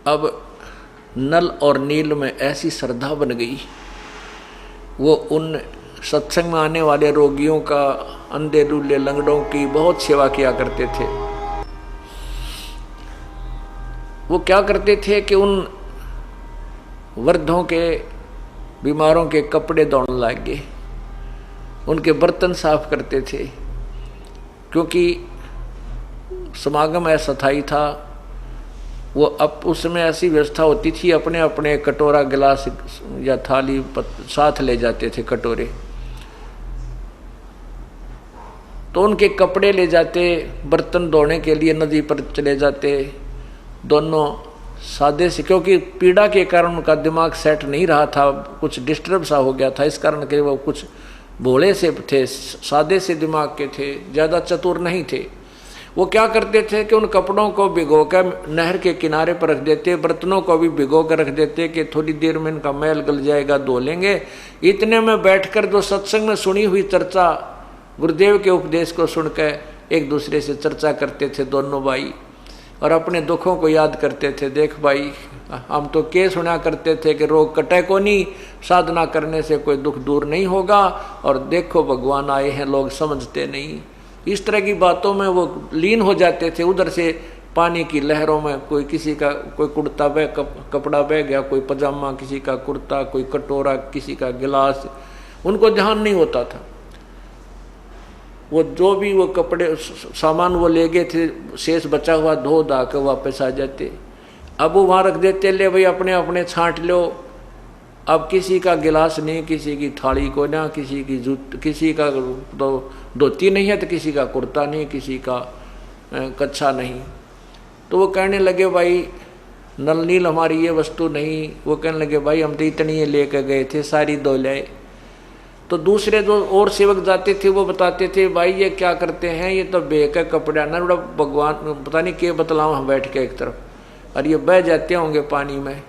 अब नल और नील में ऐसी श्रद्धा बन गई, वो उन सत्संग में आने वाले रोगियों का, अंधे लूले लंगड़ों की बहुत सेवा किया करते थे। वो क्या करते थे कि उन वृद्धों के, बीमारों के कपड़े धोने लग गए, उनके बर्तन साफ करते थे, क्योंकि समागम ऐसा स्थायी था। वो अब उसमें ऐसी व्यवस्था होती थी, अपने अपने कटोरा गिलास या थाली साथ ले जाते थे, कटोरे। तो उनके कपड़े ले जाते, बर्तन धोने के लिए नदी पर चले जाते, दोनों सादे से, क्योंकि पीड़ा के कारण उनका दिमाग सेट नहीं रहा था, कुछ डिस्टर्ब सा हो गया था, इस कारण के वो कुछ भोले से थे, सादे से दिमाग के थे, ज़्यादा चतुर नहीं थे। वो क्या करते थे कि उन कपड़ों को भिगो कर नहर के किनारे पर रख देते, बर्तनों को भी भिगो कर रख देते कि थोड़ी देर में इनका मैल गल जाएगा, धो लेंगे। इतने में बैठकर जो सत्संग में सुनी हुई चर्चा, गुरुदेव के उपदेश को सुनकर एक दूसरे से चर्चा करते थे दोनों भाई, और अपने दुखों को याद करते थे। देख भाई, हम तो के सुना करते थे कि रोग कटे को नहीं, साधना करने से कोई दुख दूर नहीं होगा, और देखो भगवान आए हैं, लोग समझते नहीं। इस तरह की बातों में वो लीन हो जाते थे। उधर से पानी की लहरों में कोई किसी का कोई कुर्ता बह कपड़ा बह गया, कोई पजामा, किसी का कुर्ता, कोई कटोरा, किसी का गिलास, उनको ध्यान नहीं होता था। वो जो भी वो कपड़े सामान वो ले गए थे, शेष बचा हुआ धो धा के वापस आ जाते। अब वो वहाँ रख देते, ले भाई अपने अपने छांट लो। अब किसी का गिलास नहीं, किसी की थाली को ना, किसी की किसी का तो धोती नहीं है, तो किसी का कुर्ता नहीं, किसी का कच्छा नहीं। तो वो कहने लगे भाई नल नील हमारी ये वस्तु नहीं। वो कहने लगे भाई हम तो इतनी ये लेकर गए थे, सारी धो लाए। तो दूसरे जो और सेवक जाते थे वो बताते थे भाई ये क्या करते हैं, ये तो बेका कपड़ा ना, बड़ा भगवान पता नहीं क्या बतलाऊं हम बैठ के एक तरफ, और ये बह जाते होंगे पानी में,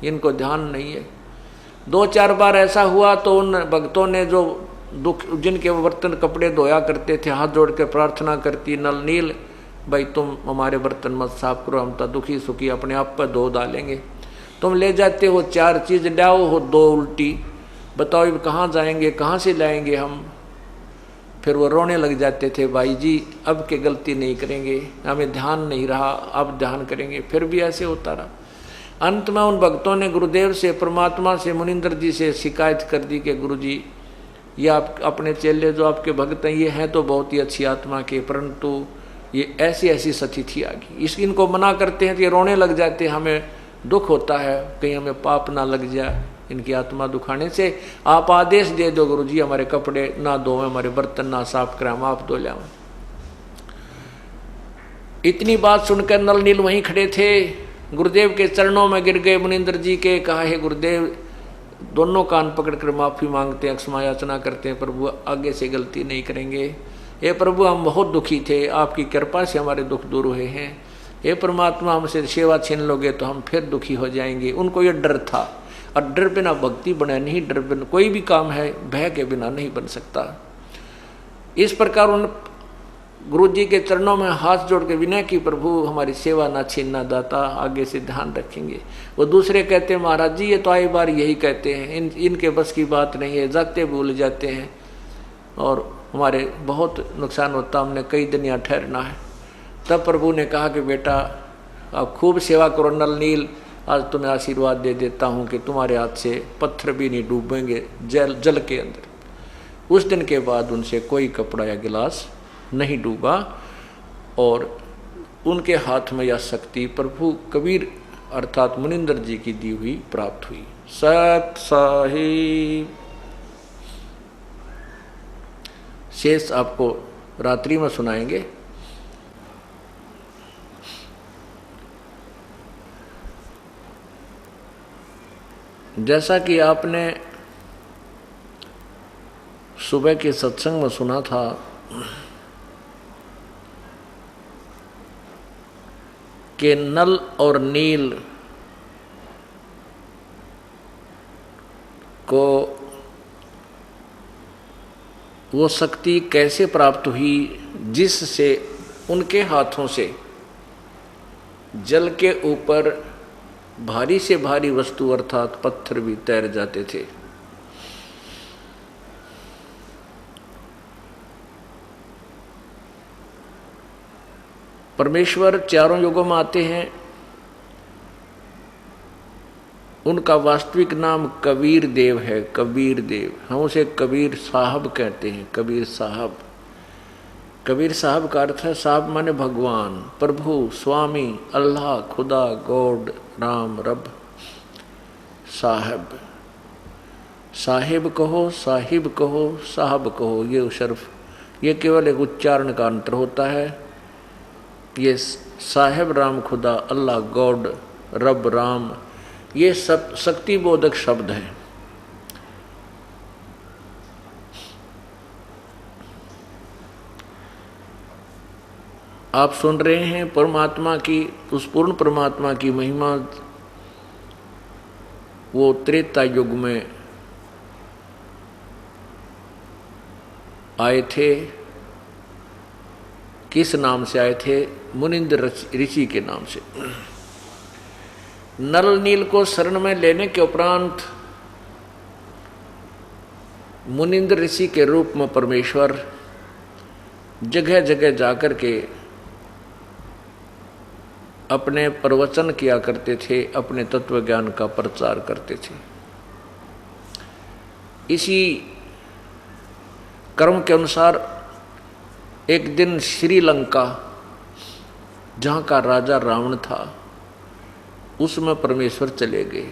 इनको ध्यान नहीं है। 2-4 बार ऐसा हुआ तो उन भक्तों ने जो दुख, जिनके बर्तन कपड़े धोया करते थे, हाथ जोड़ के प्रार्थना करती, नल नील भाई तुम हमारे बर्तन मत साफ करो, हम तो दुखी सुखी अपने आप पर धो डालेंगे। तुम ले जाते हो 4 चीज़, लाओ हो 2 उल्टी, बताओ अब कहाँ जाएंगे, कहाँ से लाएंगे हम। फिर वो रोने लग जाते थे, भाई जी अब के गलती नहीं करेंगे, हमें ध्यान नहीं रहा, अब ध्यान करेंगे। फिर भी ऐसे होता रहा। अंत में उन भक्तों ने गुरुदेव से, परमात्मा से, मुनिंदर जी से शिकायत कर दी कि गुरु जी ये आप अपने चेले जो आपके भक्त हैं, ये हैं तो बहुत ही अच्छी आत्मा के, परंतु ये ऐसी ऐसी स्थिति आ गई। इनको मना करते हैं तो ये रोने लग जाते हैं, हमें दुख होता है, कहीं हमें पाप ना लग जाए इनकी आत्मा दुखाने से। आप आदेश दे दो गुरु जी, हमारे कपड़े ना धोएं, हमारे बर्तन ना साफ करें, हम आप धो लें। इतनी बात सुनकर नल नील वहीं खड़े थे, गुरुदेव के चरणों में गिर गए, मुनिंदर जी के। कहा है गुरुदेव, दोनों कान पकड़कर माफी मांगते हैं, क्षमा याचना करते हैं, प्रभु आगे से गलती नहीं करेंगे। हे प्रभु हम बहुत दुखी थे, आपकी कृपा से हमारे दुख दूर हुए हैं। हे परमात्मा हमसे सेवा छीन लोगे तो हम फिर दुखी हो जाएंगे। उनको ये डर था, और डर बिना भक्ति बने नहीं, डर बिना कोई भी काम है भय के बिना नहीं बन सकता। इस प्रकार उन गुरु जी के चरणों में हाथ जोड़ के विनय की, प्रभु हमारी सेवा ना छीनना दाता, आगे से ध्यान रखेंगे। वो दूसरे कहते हैं महाराज जी ये तो आई बार यही कहते हैं, इनके बस की बात नहीं है, जाते भूल जाते हैं और हमारे बहुत नुकसान होता, हमने कई दिन यहाँ ठहरना है। तब प्रभु ने कहा कि बेटा आप खूब सेवा करो नल नील, आज तुम्हें आशीर्वाद दे देता हूँ कि तुम्हारे हाथ से पत्थर भी नहीं डूबेंगे जल के अंदर। उस दिन के बाद उनसे कोई कपड़ा या गिलास नहीं डूबा, और उनके हाथ में यह शक्ति प्रभु कबीर अर्थात मुनिंदर जी की दी हुई प्राप्त हुई। सत साहिब। शेष आपको रात्रि में सुनाएंगे। जैसा कि आपने सुबह के सत्संग में सुना था कि नल और नील को वो शक्ति कैसे प्राप्त हुई जिससे उनके हाथों से जल के ऊपर भारी से भारी वस्तु अर्थात पत्थर भी तैर जाते थे। परमेश्वर चारों युगों में आते हैं। उनका वास्तविक नाम कबीर देव है। कबीर देव, हम उसे कबीर साहब कहते हैं। कबीर साहब, कबीर साहब का अर्थ है, साहब माने भगवान, प्रभु, स्वामी, अल्लाह, खुदा, गॉड, राम, रब। साहब, साहिब कहो, साहिब कहो, साहब कहो, ये शर्फ ये केवल एक उच्चारण का अंतर होता है। ये साहिब राम, खुदा, अल्लाह, गॉड, रब, राम, ये सब शक्ति बोधक शब्द हैं। आप सुन रहे हैं परमात्मा की, उस पूर्ण परमात्मा की महिमा। वो त्रेता युग में आए थे। किस नाम से आए थे? मुनिंद्र ऋषि के नाम से। नल नील को शरण में लेने के उपरांत मुनिंद्र ऋषि के रूप में परमेश्वर जगह जगह जाकर के अपने प्रवचन किया करते थे, अपने तत्व ज्ञान का प्रचार करते थे। इसी क्रम के अनुसार एक दिन श्रीलंका, जहाँ का राजा रावण था, उसमें परमेश्वर चले गए।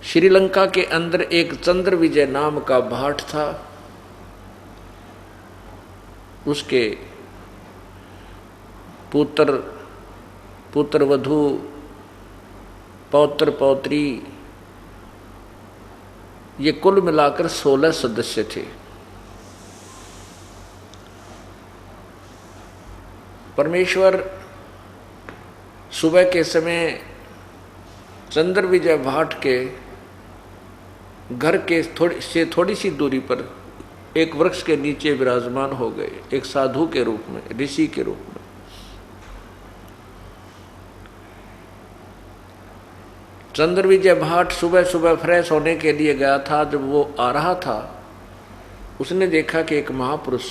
श्रीलंका के अंदर एक चंद्र विजय नाम का भाट था। उसके पुत्र वधू, पौत्र पौत्री, ये कुल मिलाकर 16 सदस्य थे। परमेश्वर सुबह के समय चंद्र विजय भाट के घर के थोड़ी सी दूरी पर एक वृक्ष के नीचे विराजमान हो गए, एक साधु के रूप में, ऋषि के रूप में। चंद्र विजय भाट सुबह सुबह फ्रेश होने के लिए गया था। जब वो आ रहा था, उसने देखा कि एक महापुरुष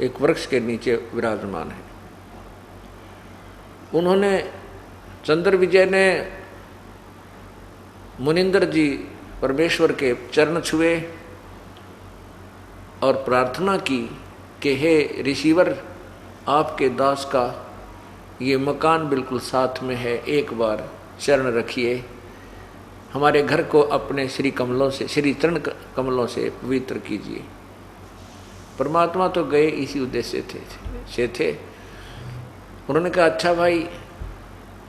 एक वृक्ष के नीचे विराजमान है। उन्होंने, चंद्र विजय ने मुनिंदर जी परमेश्वर के चरण छुए और प्रार्थना की कि हे ऋषिवर, आपके दास का ये मकान बिल्कुल साथ में है, एक बार चरण रखिए, हमारे घर को अपने श्री कमलों से, श्री चरण कमलों से पवित्र कीजिए। परमात्मा तो गए इसी उद्देश्य से थे। उन्होंने कहा, अच्छा भाई,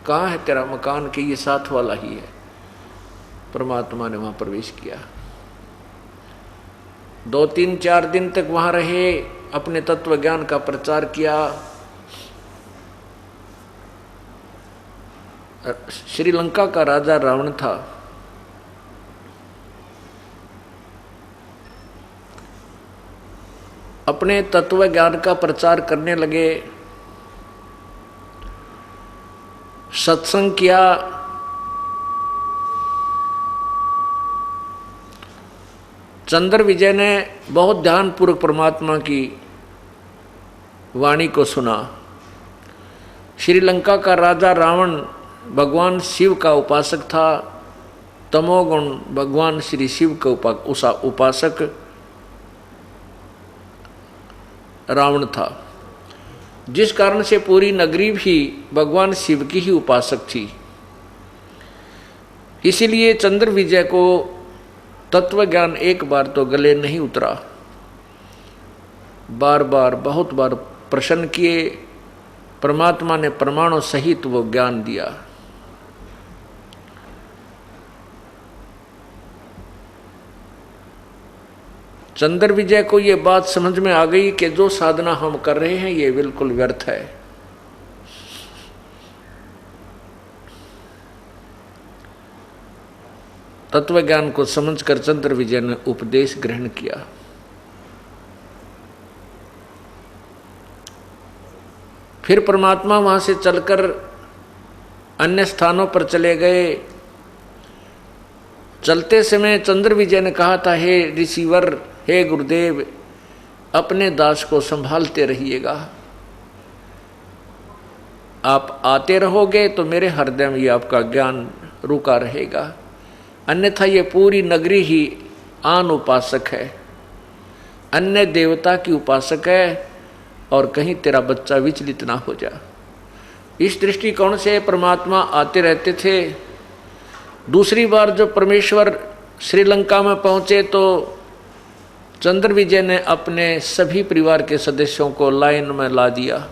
कहाँ है तेरा मकान? कि ये साथ वाला ही है। परमात्मा ने वहाँ प्रवेश किया। 2, 3, 4 दिन तक वहाँ रहे, अपने तत्व ज्ञान का प्रचार किया। श्रीलंका का राजा रावण था। अपने तत्व ज्ञान का प्रचार करने लगे, सत्संग किया। चंद्र विजय ने बहुत ध्यानपूर्वक परमात्मा की वाणी को सुना। श्रीलंका का राजा रावण भगवान शिव का उपासक था। तमोगुण भगवान श्री शिव का उपासक रावण था, जिस कारण से पूरी नगरी भी भगवान शिव की ही उपासक थी। इसीलिए चंद्र विजय को तत्व ज्ञान एक बार तो गले नहीं उतरा, बार बार, बहुत बार प्रश्न किए। परमात्मा ने प्रमाणों सहित वो ज्ञान दिया। चंद्र विजय को ये बात समझ में आ गई कि जो साधना हम कर रहे हैं ये बिल्कुल व्यर्थ है। तत्व ज्ञान को समझकर चंद्र विजय ने उपदेश ग्रहण किया। फिर परमात्मा वहां से चलकर अन्य स्थानों पर चले गए। चलते समय चंद्र विजय ने कहा था, हे ऋषिवर, हे गुरुदेव, अपने दास को संभालते रहिएगा। आप आते रहोगे तो मेरे हृदय में आपका ज्ञान रुका रहेगा, अन्यथा ये पूरी नगरी ही आन उपासक है, अन्य देवता की उपासक है, और कहीं तेरा बच्चा विचलित ना हो जा। इस दृष्टिकोण से परमात्मा आते रहते थे। दूसरी बार जब परमेश्वर श्रीलंका में पहुंचे तो चंद्र विजय ने अपने सभी परिवार के सदस्यों को लाइन में ला दिया,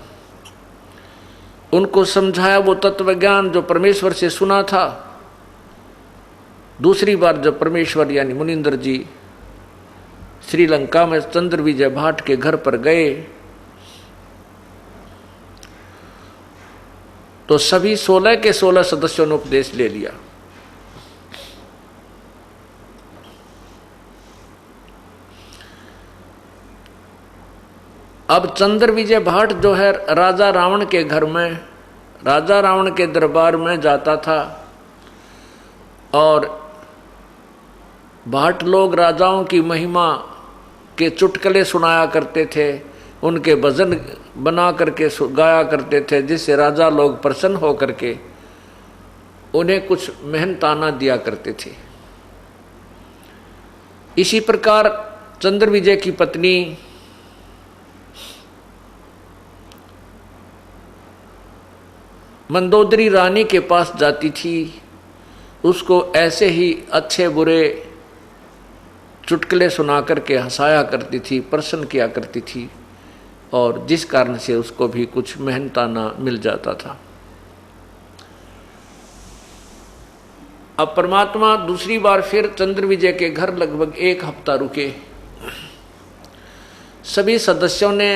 उनको समझाया वो तत्व ज्ञान जो परमेश्वर से सुना था। दूसरी बार जब परमेश्वर यानी मुनिंदर जी श्रीलंका में चंद्र विजय भाट के घर पर गए तो सभी 16 के 16 सदस्यों ने उपदेश ले लिया। अब चंद्र विजय भाट जो है राजा रावण के घर में, राजा रावण के दरबार में जाता था, और भाट लोग राजाओं की महिमा के चुटकुले सुनाया करते थे, उनके भजन बना करके गाया करते थे, जिससे राजा लोग प्रसन्न हो करके उन्हें कुछ मेहनताना दिया करते थे। इसी प्रकार चंद्र विजय की पत्नी मंदोदरी रानी के पास जाती थी, उसको ऐसे ही अच्छे बुरे चुटकुले सुना करके हंसाया करती थी, प्रसन्न किया करती थी, और जिस कारण से उसको भी कुछ मेहनताना मिल जाता था। अब परमात्मा दूसरी बार फिर चंद्र विजय के घर लगभग 1 हफ्ता रुके। सभी सदस्यों ने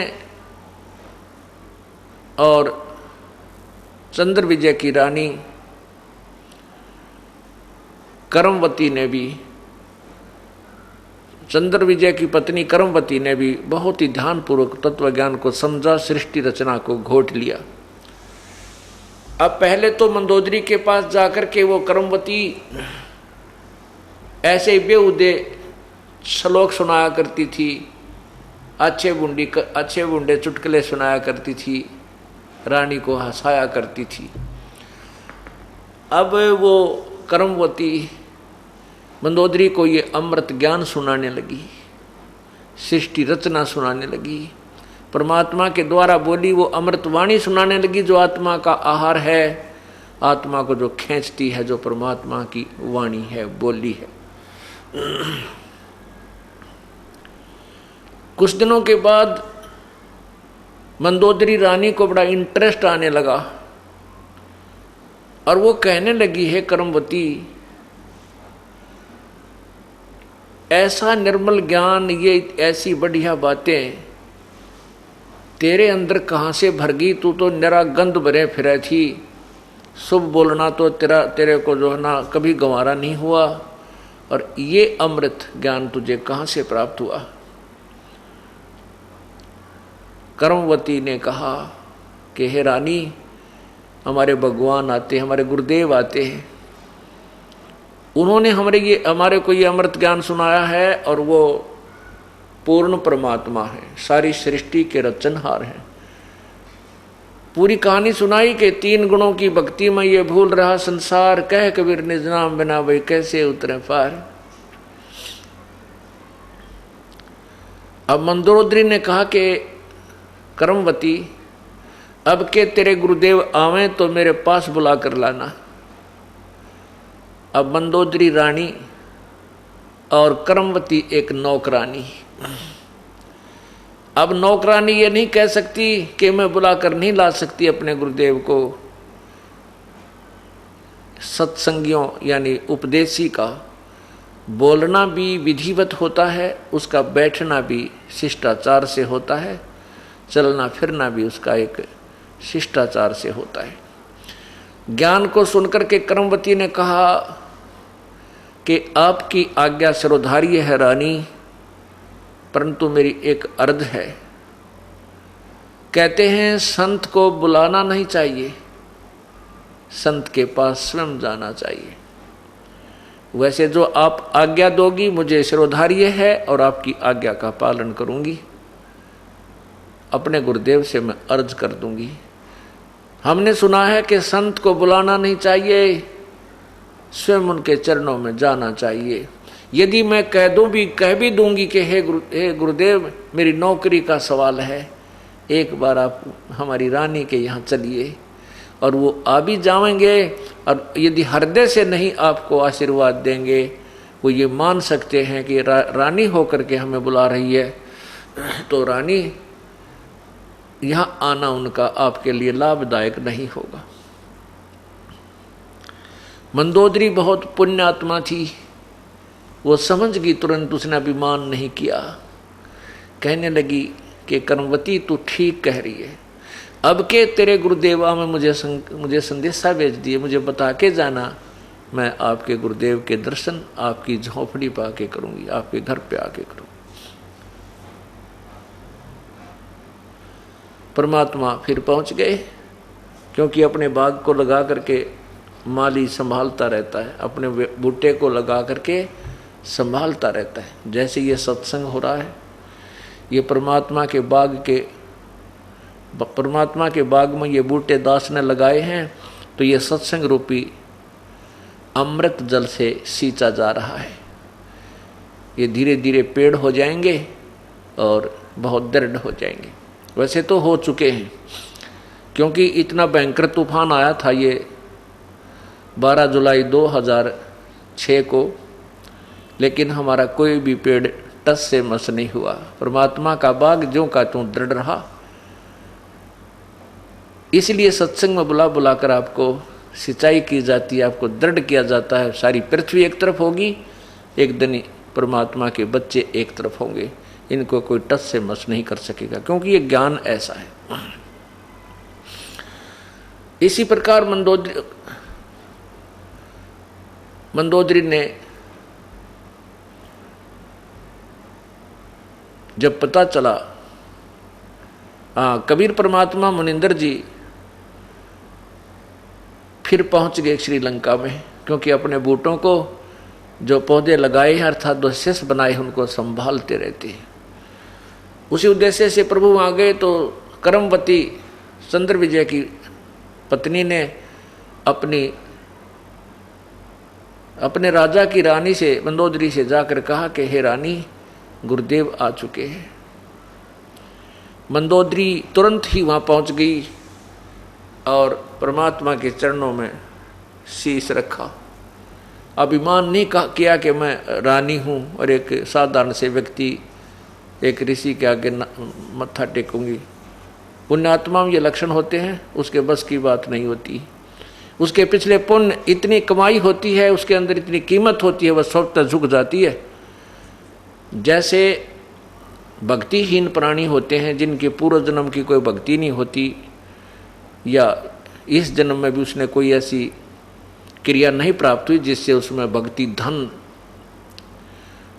और चंद्र विजय की रानी करमवती ने भी, चंद्र विजय की पत्नी करमवती ने भी बहुत ही ध्यानपूर्वक तत्व ज्ञान को समझा, सृष्टि रचना को घोट लिया। अब पहले तो मंदोदरी के पास जाकर के वो करमवती ऐसे ही बेहुदे श्लोक सुनाया करती थी, अच्छे बुंडे चुटकुले सुनाया करती थी, रानी को हंसाया करती थी। अब वो करमवती मंदोदरी को ये अमृत ज्ञान सुनाने लगी, सृष्टि रचना सुनाने लगी, परमात्मा के द्वारा बोली वो अमृत वाणी सुनाने लगी, जो आत्मा का आहार है, आत्मा को जो खींचती है, जो परमात्मा की वाणी है, बोली है। कुछ दिनों के बाद मंदोदरी रानी को बड़ा इंटरेस्ट आने लगा और वो कहने लगी, है करमवती, ऐसा निर्मल ज्ञान, ये ऐसी बढ़िया बातें तेरे अंदर कहाँ से भर गई? तू तो निरा गंध भरे फिरे थी, शुभ बोलना तो तेरे को जो है ना कभी गंवारा नहीं हुआ, और ये अमृत ज्ञान तुझे कहाँ से प्राप्त हुआ? करमवती ने कहा कि हे रानी, हमारे भगवान आते, हमारे गुरुदेव आते हैं, उन्होंने हमारे को ये अमृत ज्ञान सुनाया है, और वो पूर्ण परमात्मा है, सारी सृष्टि के रचनहार हैं। पूरी कहानी सुनाई कि 3 गुणों की भक्ति में ये भूल रहा संसार, कह कबीर निज नाम बिना भाई कैसे उतरे पार। अब मंदोदरी ने कहा कि करमवती, अब के तेरे गुरुदेव आवे तो मेरे पास बुला कर लाना। अब मंदोदरी रानी और करमवती एक नौकरानी। अब नौकरानी ये नहीं कह सकती कि मैं बुलाकर नहीं ला सकती अपने गुरुदेव को। सत्संगियों यानी उपदेशी का बोलना भी विधिवत होता है, उसका बैठना भी शिष्टाचार से होता है, चलना फिरना भी उसका एक शिष्टाचार से होता है। ज्ञान को सुनकर के करमवती ने कहा कि आपकी आज्ञा सिरोधार्य है रानी, परंतु मेरी एक अर्ज है। कहते हैं संत को बुलाना नहीं चाहिए, संत के पास स्वयं जाना चाहिए। वैसे जो आप आज्ञा दोगी मुझे शिरोधार्य है और आपकी आज्ञा का पालन करूंगी, अपने गुरुदेव से मैं अर्ज कर दूंगी। हमने सुना है कि संत को बुलाना नहीं चाहिए, स्वयं उनके चरणों में जाना चाहिए। यदि मैं कह भी दूंगी कि हे गुरुदेव मेरी नौकरी का सवाल है, एक बार आप हमारी रानी के यहाँ चलिए, और वो आ भी जाएंगे, और यदि हृदय से नहीं आपको आशीर्वाद देंगे, वो ये मान सकते हैं कि रानी होकर के हमें बुला रही है, तो रानी यहाँ आना उनका आपके लिए लाभदायक नहीं होगा। मंदोदरी बहुत पुण्यात्मा थी, वो समझ गई तुरंत, उसने अभिमान नहीं किया। कहने लगी कि कर्मवती तू ठीक कह रही है, अब के तेरे गुरुदेवा में मुझे संदेशा भेज दिए, मुझे बता के जाना, मैं आपके गुरुदेव के दर्शन आपकी झोपड़ी पा के करूंगी, आपके घर पे आके करूंगी। परमात्मा फिर पहुंच गए, क्योंकि अपने बाग को लगा करके माली संभालता रहता है, अपने बूटे को लगा करके संभालता रहता है। जैसे ये सत्संग हो रहा है, ये परमात्मा के बाग में ये बूटे दास ने लगाए हैं, तो ये सत्संग रूपी अमृत जल से सींचा जा रहा है। ये धीरे धीरे पेड़ हो जाएंगे और बहुत दृढ़ हो जाएंगे। वैसे तो हो चुके हैं, क्योंकि इतना भयंकर तूफान आया था ये 12 जुलाई 2006 को, लेकिन हमारा कोई भी पेड़ टस से मस नहीं हुआ। परमात्मा का बाग ज्यों का त्यों दृढ़ रहा। इसलिए सत्संग में बुला बुलाकर आपको सिंचाई की जाती है, आपको दृढ़ किया जाता है। सारी पृथ्वी एक तरफ होगी, एक दिन परमात्मा के बच्चे एक तरफ होंगे, इनको कोई टस से मस नहीं कर सकेगा, क्योंकि ये ज्ञान ऐसा है। इसी प्रकार मंदोदरी ने जब पता चला, कबीर परमात्मा मुनिंदर जी फिर पहुंच गए श्रीलंका में, क्योंकि अपने बूटों को जो पौधे लगाए हैं अर्थात जो शिष्य बनाए हैं उनको संभालते रहते हैं। उसी उद्देश्य से प्रभु आ गए, तो करमवती चंद्र विजय की पत्नी ने अपने राजा की रानी से, मंदोदरी से जाकर कहा कि हे रानी, गुरुदेव आ चुके हैं। मंदोदरी तुरंत ही वहाँ पहुँच गई और परमात्मा के चरणों में शीश रखा। अभिमान नहीं किया कि मैं रानी हूँ और एक साधारण से व्यक्ति एक ऋषि के आगे मत्था टेकूंगी। पुण्यात्मा में ये लक्षण होते हैं, उसके बस की बात नहीं होती। उसके पिछले पुण्य इतनी कमाई होती है, उसके अंदर इतनी कीमत होती है, वह स्वतः झुक जाती है। जैसे भक्तिहीन प्राणी होते हैं जिनके पूर्व जन्म की कोई भक्ति नहीं होती, या इस जन्म में भी उसने कोई ऐसी क्रिया नहीं प्राप्त हुई जिससे उसमें भक्ति धन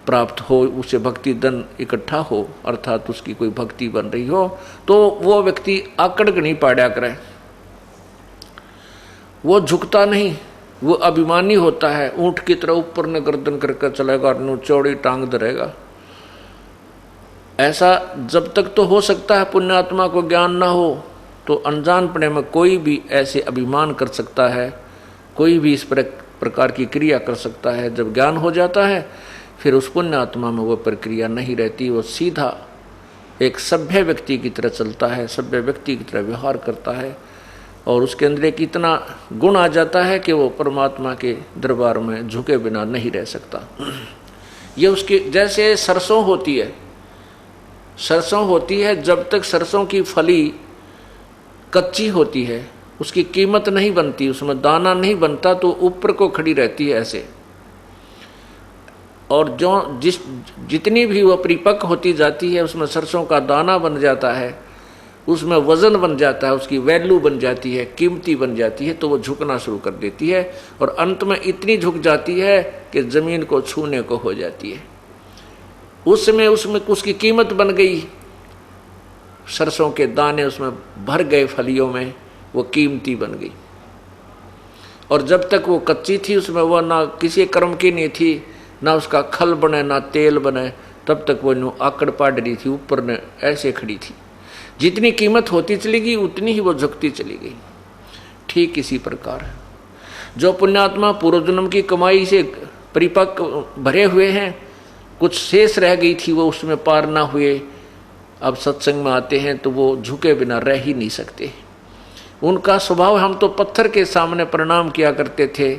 प्राप्त हो, उसे भक्ति धन इकट्ठा हो, अर्थात उसकी कोई भक्ति बन रही हो, तो वो व्यक्ति आकड़ नहीं पाड़ा करे, वो झुकता नहीं, वो अभिमानी होता है। ऊंट की तरह ऊपर ने गर्दन करके चलेगा, नु चौड़ी टांग धरेगा। ऐसा जब तक तो हो सकता है पुण्यात्मा को ज्ञान ना हो, तो अनजानपने में कोई भी ऐसे अभिमान कर सकता है, कोई भी इस प्रकार की क्रिया कर सकता है। जब ज्ञान हो जाता है फिर उस पुण्यात्मा में वो प्रक्रिया नहीं रहती, वो सीधा एक सभ्य व्यक्ति की तरह चलता है, सभ्य व्यक्ति की तरह व्यवहार करता है, और उसके अंदर एक इतना गुण आ जाता है कि वो परमात्मा के दरबार में झुके बिना नहीं रह सकता। ये उसकी जैसे सरसों होती है, जब तक सरसों की फली कच्ची होती है उसकी कीमत नहीं बनती, उसमें दाना नहीं बनता, तो ऊपर को खड़ी रहती है ऐसे। और जितनी भी वो परिपक्व होती जाती है उसमें सरसों का दाना बन जाता है, उसमें वजन बन जाता है, उसकी वैल्यू बन जाती है, कीमती बन जाती है, तो वो झुकना शुरू कर देती है और अंत में इतनी झुक जाती है कि जमीन को छूने को हो जाती है। उसमें उसकी कीमत बन गई, सरसों के दाने उसमें भर गए फलियों में, वो कीमती बन गई। और जब तक वो कच्ची थी उसमें वह ना किसी कर्म की नहीं थी, ना उसका खल बने ना तेल बने, तब तक वो यूँ आकड़ पाड़ रही थी, ऊपर ने ऐसे खड़ी थी। जितनी कीमत होती चली गई उतनी ही वो झुकती चली गई। ठीक इसी प्रकार जो पुण्यात्मा पूर्व जन्म की कमाई से परिपक्व भरे हुए हैं, कुछ शेष रह गई थी वो उसमें पार ना हुए, अब सत्संग में आते हैं तो वो झुके बिना रह ही नहीं सकते। उनका स्वभाव, हम तो पत्थर के सामने प्रणाम किया करते थे,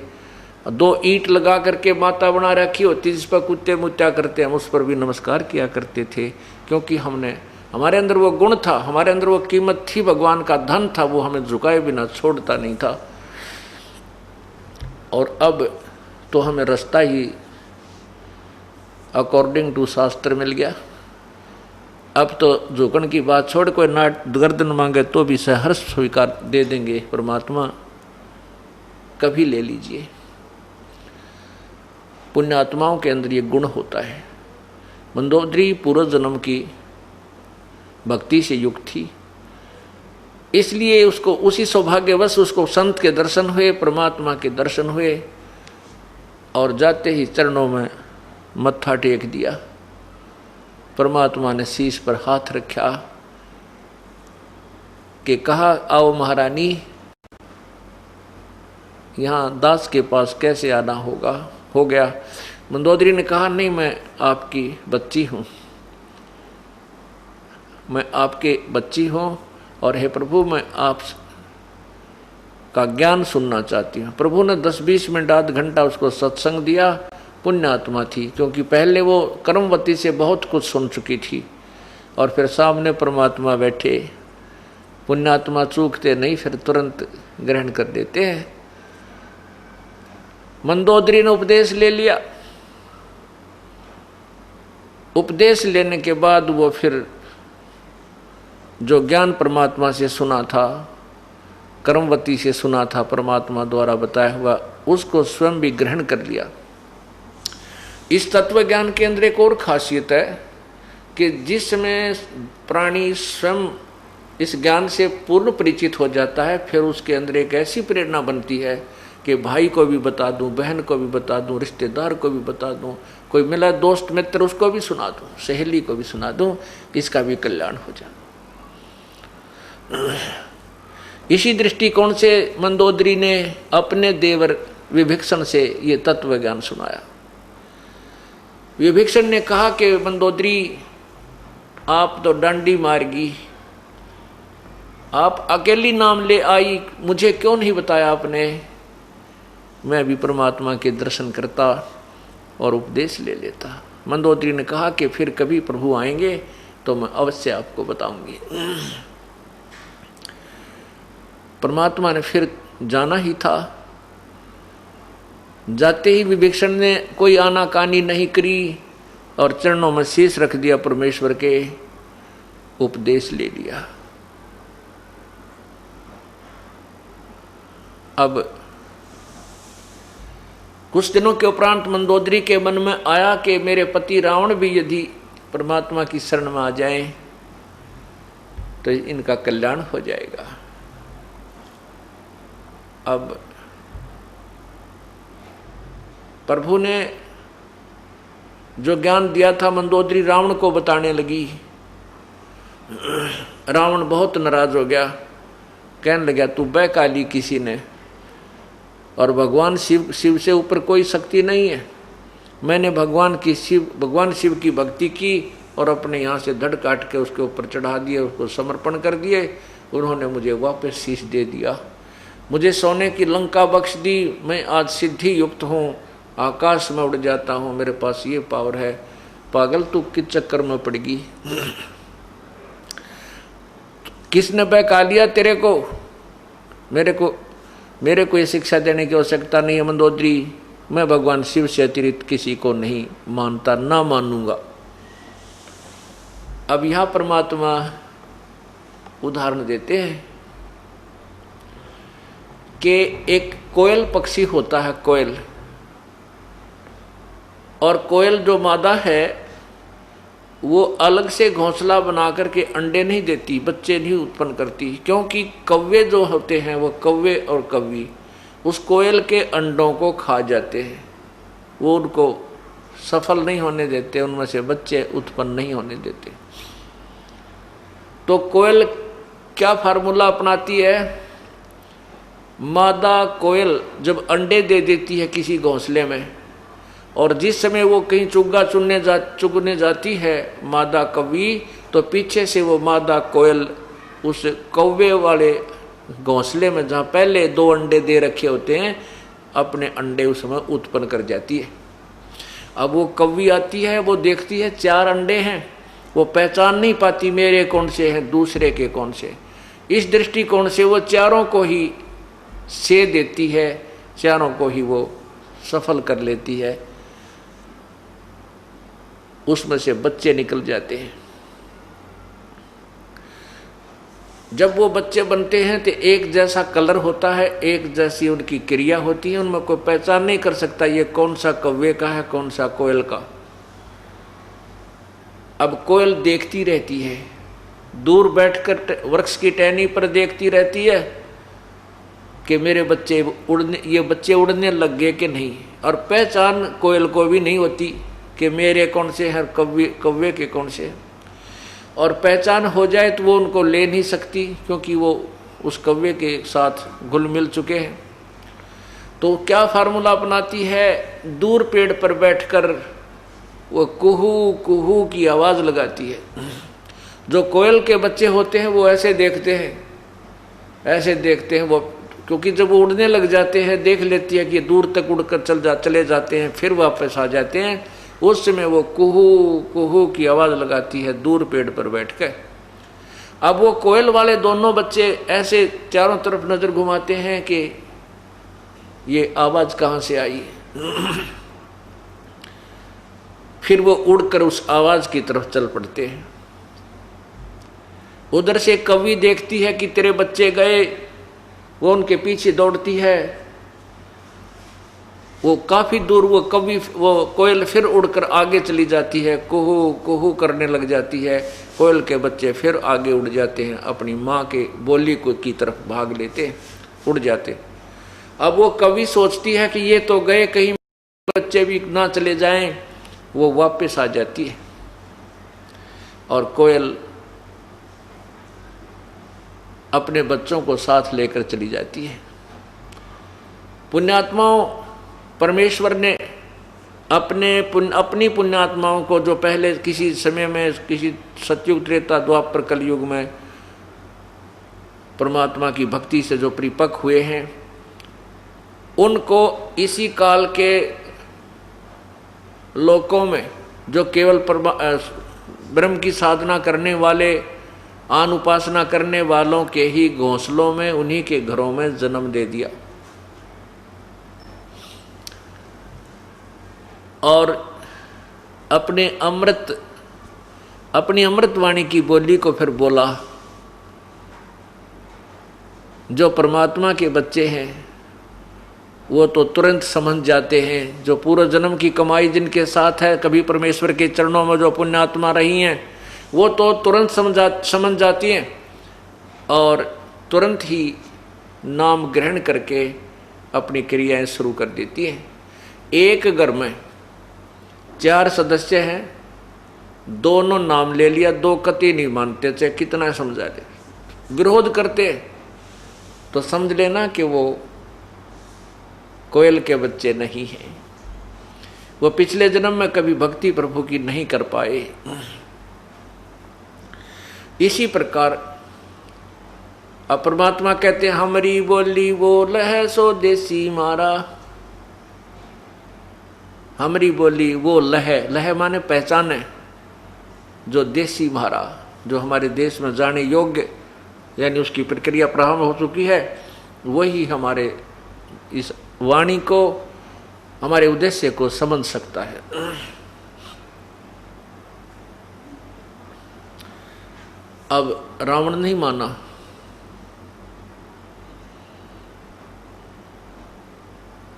2 ईंट लगा करके माता बना रखी होती जिस पर कुत्ते मुत्या करते, हम उस पर भी नमस्कार किया करते थे, क्योंकि हमारे अंदर वो गुण था, हमारे अंदर वो कीमत थी, भगवान का धन था, वो हमें झुकाए बिना छोड़ता नहीं था। और अब तो हमें रास्ता ही अकॉर्डिंग टू शास्त्र मिल गया। अब तो झुकन की बात छोड़, कोई नाट गर्दन मांगे तो भी सहर्ष स्वीकार दे देंगे परमात्मा, कभी ले लीजिए। पुण्यात्माओं के अंदर ये गुण होता है। मंदोदरी पूर्व जन्म की भक्ति से युक्त थी, इसलिए उसको उसी सौभाग्यवश उसको संत के दर्शन हुए, परमात्मा के दर्शन हुए, और जाते ही चरणों में मत्था टेक दिया। परमात्मा ने शीश पर हाथ रखा कि कहा, आओ महारानी, यहाँ दास के पास कैसे आना होगा, हो गया। मंदोदरी ने कहा, नहीं, मैं आपकी बच्ची हूँ, मैं आपके बच्ची हूँ, और हे प्रभु मैं आप का ज्ञान सुनना चाहती हूँ। प्रभु ने 10-20 मिनट आध घंटा उसको सत्संग दिया। पुण्यात्मा थी, क्योंकि पहले वो कर्मवती से बहुत कुछ सुन चुकी थी, और फिर सामने परमात्मा बैठे। पुण्यात्मा चूकते नहीं, फिर तुरंत ग्रहण कर देते हैं। मंदोदरी ने उपदेश ले लिया। उपदेश लेने के बाद वो फिर जो ज्ञान परमात्मा से सुना था, कर्मवती से सुना था, परमात्मा द्वारा बताया हुआ, उसको स्वयं भी ग्रहण कर लिया। इस तत्व ज्ञान के अंदर एक और खासियत है कि जिस समय प्राणी स्वयं इस ज्ञान से पूर्ण परिचित हो जाता है, फिर उसके अंदर एक ऐसी प्रेरणा बनती है कि भाई को भी बता दूं, बहन को भी बता दूं, रिश्तेदार को भी बता दूं, कोई मिला दोस्त मित्र उसको भी सुना दूं, सहेली को भी सुना दूं, इसका भी कल्याण हो जाए। इसी दृष्टिकोण से मंदोदरी ने अपने देवर विभीषण से ये तत्व ज्ञान सुनाया। विभीषण ने कहा कि मंदोदरी, आप तो डांडी मारगी, आप अकेली नाम ले आई, मुझे क्यों नहीं बताया आपने, मैं भी परमात्मा के दर्शन करता और उपदेश ले लेता। मंदोदरी ने कहा कि फिर कभी प्रभु आएंगे तो मैं अवश्य आपको बताऊंगी। परमात्मा ने फिर जाना ही था। जाते ही विभीषण ने कोई आनाकानी नहीं करी और चरणों में शीश रख दिया, परमेश्वर के उपदेश ले लिया। अब कुछ दिनों के उपरांत मंदोदरी के मन में आया कि मेरे पति रावण भी यदि परमात्मा की शरण में आ जाएं तो इनका कल्याण हो जाएगा। अब प्रभु ने जो ज्ञान दिया था मंदोदरी रावण को बताने लगी। रावण बहुत नाराज हो गया, कहने लगा तू बैकाली किसी ने, और भगवान शिव से ऊपर कोई शक्ति नहीं है। मैंने भगवान शिव की भक्ति की और अपने यहाँ से धड़ काट के उसके ऊपर चढ़ा दिए, उसको समर्पण कर दिए। उन्होंने मुझे वापस शीश दे दिया, मुझे सोने की लंका बख्श दी। मैं आज सिद्धि युक्त हूँ, आकाश में उड़ जाता हूँ, मेरे पास ये पावर है। पागल तू किस चक्कर में पड़गी? किसने बहका लिया तेरे को? मेरे को ये शिक्षा देने की आवश्यकता नहीं है मंदोदरी। मैं भगवान शिव से अतिरिक्त किसी को नहीं मानता, ना मानूंगा। अब यह परमात्मा उदाहरण देते हैं कि एक कोयल पक्षी होता है, कोयल, और कोयल जो मादा है वो अलग से घोंसला बना करके अंडे नहीं देती, बच्चे नहीं उत्पन्न करती, क्योंकि कौवे जो होते हैं वो कौवे और कौवी उस कोयल के अंडों को खा जाते हैं, वो उनको सफल नहीं होने देते, उनमें से बच्चे उत्पन्न नहीं होने देते। तो कोयल क्या फार्मूला अपनाती है? मादा कोयल जब अंडे दे देती है किसी घोंसले में, और जिस समय वो कहीं चुगने जाती है मादा कौवी, तो पीछे से वो मादा कोयल उस कौवे वाले घोंसले में जहाँ पहले 2 अंडे दे रखे होते हैं, अपने अंडे उस समय उत्पन्न कर जाती है। अब वो कौवी आती है, वो देखती है 4 अंडे हैं, वो पहचान नहीं पाती मेरे कौन से हैं दूसरे के कौन से। इस दृष्टिकोण से वो चारों को ही से देती है, चारों को ही वो सफल कर लेती है, उसमें से बच्चे निकल जाते हैं। जब वो बच्चे बनते हैं तो एक जैसा कलर होता है, एक जैसी उनकी क्रिया होती है, उनमें कोई पहचान नहीं कर सकता ये कौन सा कौवे का है कौन सा कोयल का। अब कोयल देखती रहती है, दूर बैठकर वृक्ष की टहनी पर देखती रहती है कि मेरे बच्चे उड़ने लग गए कि नहीं, और पहचान कोयल को भी नहीं होती कि मेरे कौन से हैं कौवे के कौन से। और पहचान हो जाए तो वो उनको ले नहीं सकती, क्योंकि वो उस कौवे के साथ घुल मिल चुके हैं। तो क्या फार्मूला अपनाती है? दूर पेड़ पर बैठकर वो कुहू कुहू की आवाज़ लगाती है। जो कोयल के बच्चे होते हैं वो ऐसे देखते हैं वो, क्योंकि जब वो उड़ने लग जाते हैं देख लेती है कि दूर तक उड़कर चले जाते हैं, फिर वापस आ जाते हैं, उस समय वो कुहू कुहू की आवाज़ लगाती है दूर पेड़ पर बैठकर। अब वो कोयल वाले दोनों बच्चे ऐसे चारों तरफ नज़र घुमाते हैं कि ये आवाज़ कहाँ से आई। फिर वो उड़कर उस आवाज़ की तरफ चल पड़ते हैं। उधर से कौवी देखती है कि तेरे बच्चे गए, वो उनके पीछे दौड़ती है। वो काफ़ी दूर वो कोयल फिर उड़कर आगे चली जाती है, कुहू कुहू करने लग जाती है। कोयल के बच्चे फिर आगे उड़ जाते हैं, अपनी माँ के बोली की तरफ भाग लेते, उड़ जाते। अब वो कौवी सोचती है कि ये तो गए, कहीं बच्चे भी ना चले जाएं, वो वापस आ जाती है और कोयल अपने बच्चों को साथ लेकर चली जाती है। पुण्यात्माओं, परमेश्वर ने अपनी पुण्यात्माओं को, जो पहले किसी समय में, किसी सतयुग त्रेता द्वापर कलयुग में परमात्मा की भक्ति से जो परिपक्व हुए हैं, उनको इसी काल के लोकों में जो केवल ब्रह्म की साधना करने वाले, आन उपासना करने वालों के ही घोंसलों में, उन्हीं के घरों में जन्म दे दिया। और अपनी अमृतवाणी की बोली को फिर बोला। जो परमात्मा के बच्चे हैं वो तो तुरंत समझ जाते हैं, जो पूर्व जन्म की कमाई जिनके साथ है, कभी परमेश्वर के चरणों में जो पुण्यात्मा रही हैं, वो तो तुरंत समझ जाती हैं और तुरंत ही नाम ग्रहण करके अपनी क्रियाएं शुरू कर देती हैं। एक घर में 4 सदस्य हैं, दोनों नाम ले लिया, 2 कति नहीं मानते, चाहे कितना समझा दे, विरोध करते, तो समझ लेना कि वो कोयल के बच्चे नहीं हैं, वो पिछले जन्म में कभी भक्ति प्रभु की नहीं कर पाए। इसी प्रकार परमात्मा कहते हैं, हमारी बोली बोल है सो देसी मारा। हमारी बोली वो लह माने पहचान है, जो देसी मारा, जो हमारे देश में जाने योग्य, यानी उसकी प्रक्रिया प्रारंभ हो चुकी है, वही हमारे इस वाणी को, हमारे उद्देश्य को समझ सकता है। अब रावण नहीं माना।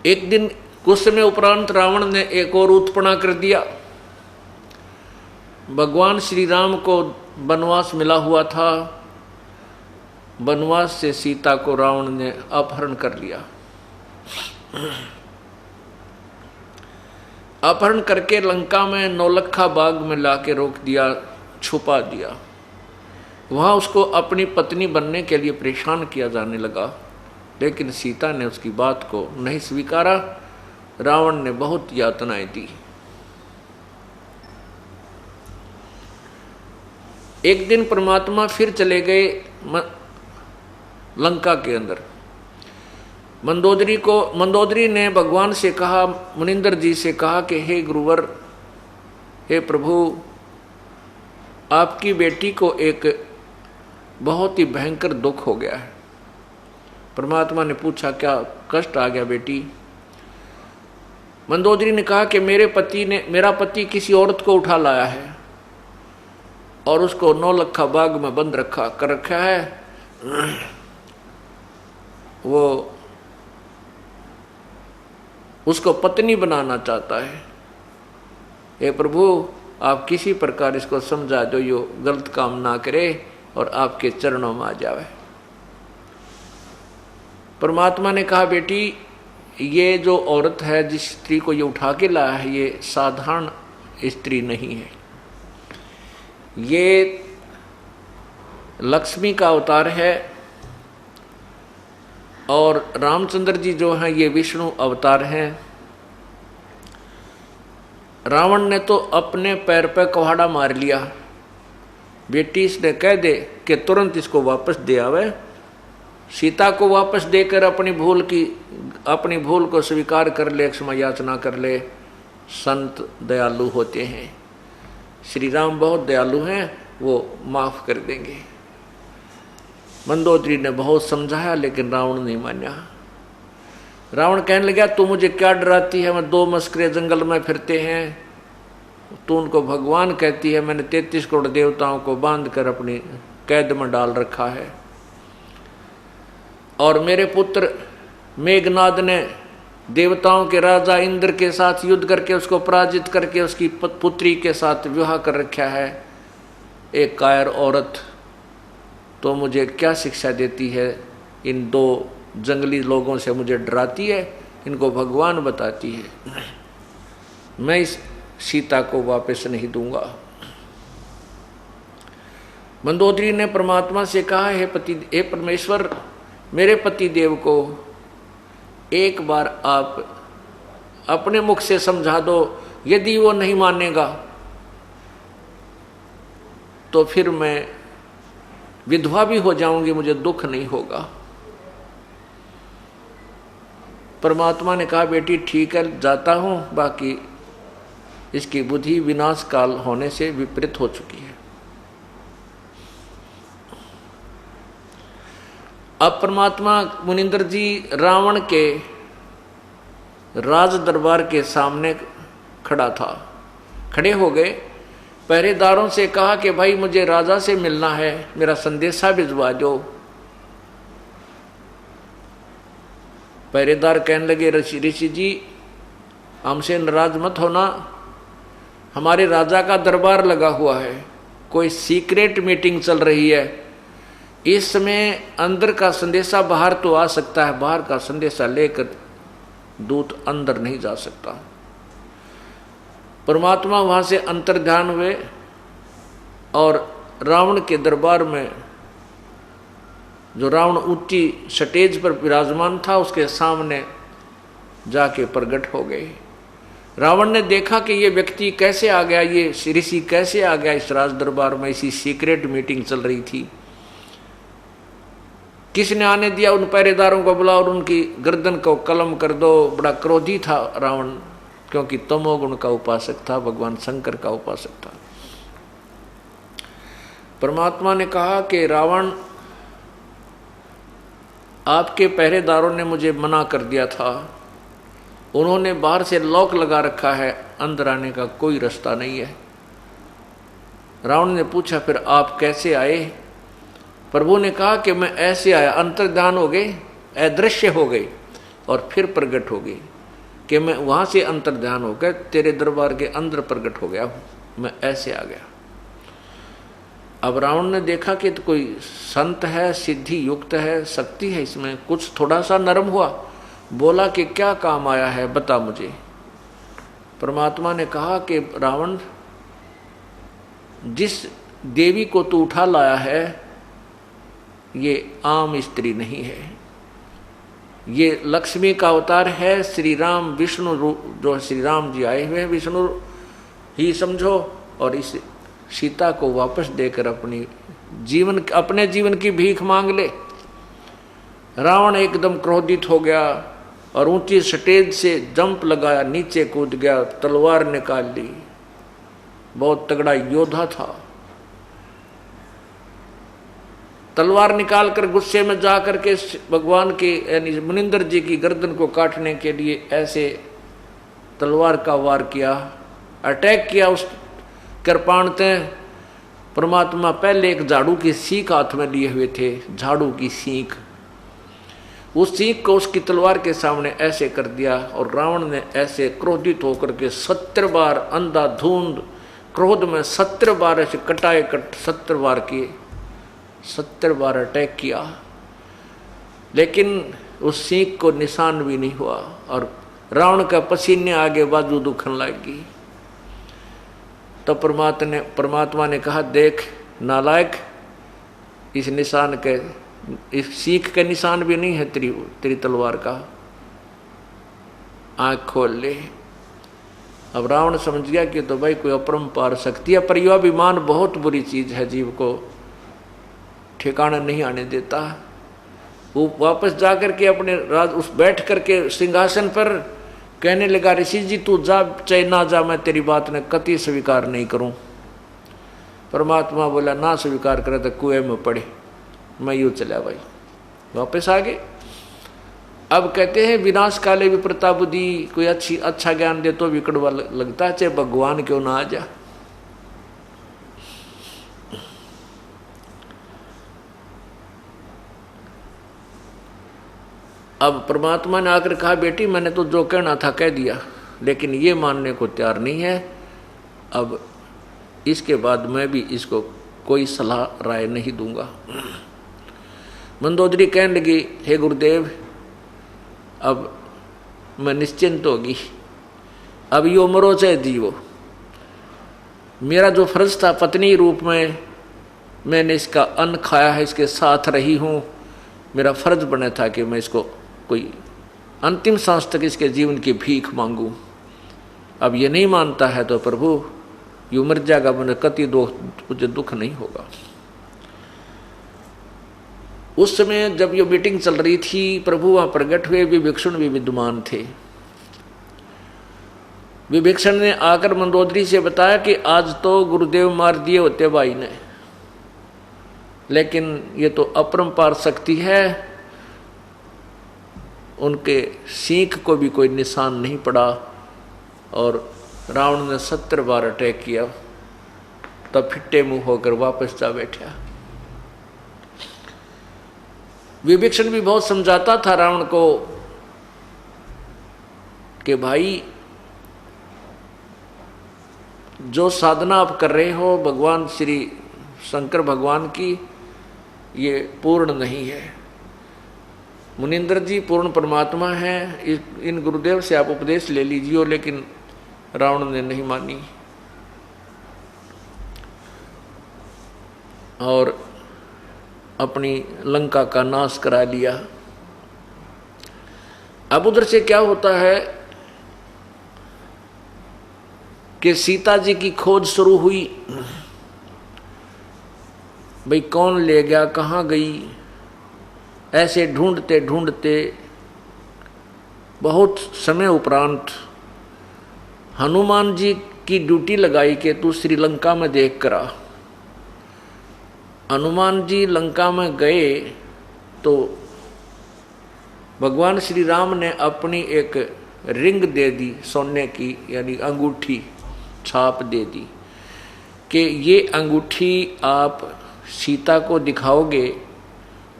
एक दिन कुछ समय उपरांत रावण ने एक और उत्पन्न कर दिया। भगवान श्री राम को वनवास मिला हुआ था, वनवास से सीता को रावण ने अपहरण कर लिया। अपहरण करके लंका में नौलखा बाग में लाके रोक दिया, छुपा दिया। वहां उसको अपनी पत्नी बनने के लिए परेशान किया जाने लगा, लेकिन सीता ने उसकी बात को नहीं स्वीकारा। रावण ने बहुत यातनाएं दी। एक दिन परमात्मा फिर चले गए लंका के अंदर। मंदोदरी ने भगवान से कहा, मुनिंदर जी से कहा कि हे गुरुवर, हे प्रभु, आपकी बेटी को एक बहुत ही भयंकर दुख हो गया है। परमात्मा ने पूछा, क्या कष्ट आ गया बेटी? मंदोदरी ने कहा कि मेरा पति किसी औरत को उठा लाया है और उसको नौलखा बाग में बंद कर रखा है। वो उसको पत्नी बनाना चाहता है। हे प्रभु, आप किसी प्रकार इसको समझा दो, यो गलत काम ना करे और आपके चरणों में आ जावे। परमात्मा ने कहा, बेटी, ये जो औरत है, जिस स्त्री को ये उठा के लाया है, ये साधारण स्त्री नहीं है। ये लक्ष्मी का अवतार है और रामचंद्र जी जो हैं ये विष्णु अवतार हैं। रावण ने तो अपने पैर पर कुहाड़ा मार लिया। बेटी इसने कह दे कि तुरंत इसको वापस दे आवे। सीता को वापस देकर अपनी भूल को स्वीकार कर ले, क्षमा याचना कर ले। संत दयालु होते हैं, श्री राम बहुत दयालु हैं, वो माफ कर देंगे। मंदोदरी ने बहुत समझाया लेकिन रावण नहीं माना। रावण कहने लगा, तू मुझे क्या डराती है? मैं 2 मस्करे जंगल में फिरते हैं, तू उनको भगवान कहती है। मैंने 33 करोड़ देवताओं को बांध कर अपनी कैद में डाल रखा है। और मेरे पुत्र मेघनाद ने देवताओं के राजा इंद्र के साथ युद्ध करके उसको पराजित करके उसकी पुत्री के साथ विवाह कर रखा है। एक कायर औरत तो मुझे क्या शिक्षा देती है? इन 2 जंगली लोगों से मुझे डराती है, इनको भगवान बताती है। मैं इस सीता को वापस नहीं दूंगा। मंदोदरी ने परमात्मा से कहा, हे परमेश्वर, मेरे पति देव को एक बार आप अपने मुख से समझा दो। यदि वो नहीं मानेगा तो फिर मैं विधवा भी हो जाऊंगी, मुझे दुख नहीं होगा। परमात्मा ने कहा, बेटी ठीक है, जाता हूं, बाकी इसकी बुद्धि विनाश काल होने से विपरीत हो चुकी है। अब परमात्मा मुनिंदर जी रावण के राज दरबार के सामने खड़े हो गए। पहरेदारों से कहा कि भाई मुझे राजा से मिलना है, मेरा संदेशा भिजवा दो। पहरेदार कहने लगे, ऋषि जी हमसे नाराज मत होना, हमारे राजा का दरबार लगा हुआ है, कोई सीक्रेट मीटिंग चल रही है। इस समय अंदर का संदेशा बाहर तो आ सकता है, बाहर का संदेशा लेकर दूत अंदर नहीं जा सकता। परमात्मा वहां से अंतर्ध्यान हुए और रावण के दरबार में, जो रावण ऊंची स्टेज पर विराजमान था, उसके सामने जाके प्रकट हो गए। रावण ने देखा कि ये व्यक्ति कैसे आ गया, ये ऋषि कैसे आ गया इस राज दरबार में, इसी सीक्रेट मीटिंग चल रही थी। किसने आने दिया? उन पहरेदारों को बुलाओ और उनकी गर्दन को कलम कर दो। बड़ा क्रोधी था रावण, क्योंकि तमोगुण का उपासक था, भगवान शंकर का उपासक था। परमात्मा ने कहा कि रावण, आपके पहरेदारों ने मुझे मना कर दिया था, उन्होंने बाहर से लॉक लगा रखा है, अंदर आने का कोई रास्ता नहीं है। रावण ने पूछा, फिर आप कैसे आए? प्रभु ने कहा कि मैं ऐसे आया, अंतर्ध्यान हो गए, अदृश्य हो गई और फिर प्रकट हो गई, कि मैं वहां से अंतर्ध्यान होकर तेरे दरबार के अंदर प्रकट हो गया, मैं ऐसे आ गया। अब रावण ने देखा कि तो कोई संत है, सिद्धि युक्त है, शक्ति है, इसमें कुछ थोड़ा सा नरम हुआ। बोला कि क्या काम आया है, बता मुझे। परमात्मा ने कहा कि रावण, जिस देवी को तू उठा लाया है ये आम स्त्री नहीं है, ये लक्ष्मी का अवतार है। श्री राम विष्णु रूप, जो श्री राम जी आए हुए हैं विष्णु ही समझो, और इस सीता को वापस देकर अपने जीवन की भीख मांग ले। रावण एकदम क्रोधित हो गया और ऊंची स्टेज से जंप लगाया, नीचे कूद गया, तलवार निकाल ली। बहुत तगड़ा योद्धा था। तलवार निकालकर गुस्से में जाकर के भगवान के यानी मुनिंदर जी की गर्दन को काटने के लिए ऐसे तलवार का वार किया, अटैक किया उस कृपाणते। परमात्मा पहले एक झाड़ू की सीख हाथ में लिए हुए थे, झाड़ू की सीख, उस सीख को उसकी तलवार के सामने ऐसे कर दिया और रावण ने ऐसे क्रोधित होकर के 70 बार अंधाधुंध क्रोध में 70 बार ऐसे कटाए कट 70 बार किए, 70 बार अटैक किया, लेकिन उस सीख को निशान भी नहीं हुआ और रावण का पसीने आगे बाजू दुखने लगी। तो परमात्मा ने कहा, देख नालायक, इस निशान के, इस सीख के निशान भी नहीं है तेरी तलवार का, आंख खोल ले। अब रावण समझ गया कि तो भाई कोई अपरंपार शक्ति है, पर यह अभिमान बहुत बुरी चीज है, जीव को ठिकाना नहीं आने देता। वो वापस जाकर के अपने उस बैठ करके सिंहासन पर कहने लगा, ऋषि जी तू जा चाहे ना जा, मैं तेरी बात ने कति स्वीकार नहीं करूं। परमात्मा बोला, ना स्वीकार करे तो कुएं में पड़े। मैं यूँ चला भाई, वापस आ गए। अब कहते हैं विनाश काले विप्रता बुद्धि, कोई अच्छा ज्ञान दे तो भी कड़वा लगता है, चाहे भगवान क्यों ना आ जा। अब परमात्मा ने आकर कहा, बेटी मैंने तो जो कहना था कह दिया, लेकिन ये मानने को तैयार नहीं है। अब इसके बाद मैं भी इसको कोई सलाह राय नहीं दूंगा। मंदोदरी कहने लगी, हे गुरुदेव अब मैं निश्चिंत होगी, अब यो मरो चाहे जीवो, मेरा जो फर्ज था पत्नी रूप में मैंने इसका अन्न खाया है, इसके साथ रही हूँ, मेरा फर्ज बना था कि मैं इसको कोई अंतिम सांस तक इसके जीवन की भीख मांगूं। अब ये नहीं मानता है तो प्रभु यूं मर जाएगा, मुझे कति मुझे दुख नहीं होगा। उस समय जब ये मीटिंग चल रही थी, प्रभु वहां प्रकट हुए, विभीषण भी विद्यमान थे। विभीषण ने आकर मंदोदरी से बताया कि आज तो गुरुदेव मार दिए होते भाई ने, लेकिन ये तो अपरंपार शक्ति है, उनके सीख को भी कोई निशान नहीं पड़ा और रावण ने 70 बार अटैक किया, तब फिट्टे मुंह होकर वापस जा बैठा। विभीषण भी बहुत समझाता था रावण को कि भाई जो साधना आप कर रहे हो भगवान श्री शंकर भगवान की, ये पूर्ण नहीं है। मुनिंदर जी पूर्ण परमात्मा हैं, इन गुरुदेव से आप उपदेश ले लीजिए, लेकिन रावण ने नहीं मानी और अपनी लंका का नाश करा लिया। अब उधर से क्या होता है कि सीता जी की खोज शुरू हुई। भाई कौन ले गया, कहाँ गई, ऐसे ढूंढते ढूंढते बहुत समय उपरांत हनुमान जी की ड्यूटी लगाई कि तू श्रीलंका में देख कर आ। हनुमान जी लंका में गए तो भगवान श्री राम ने अपनी एक रिंग दे दी सोने की, यानी अंगूठी छाप दे दी कि ये अंगूठी आप सीता को दिखाओगे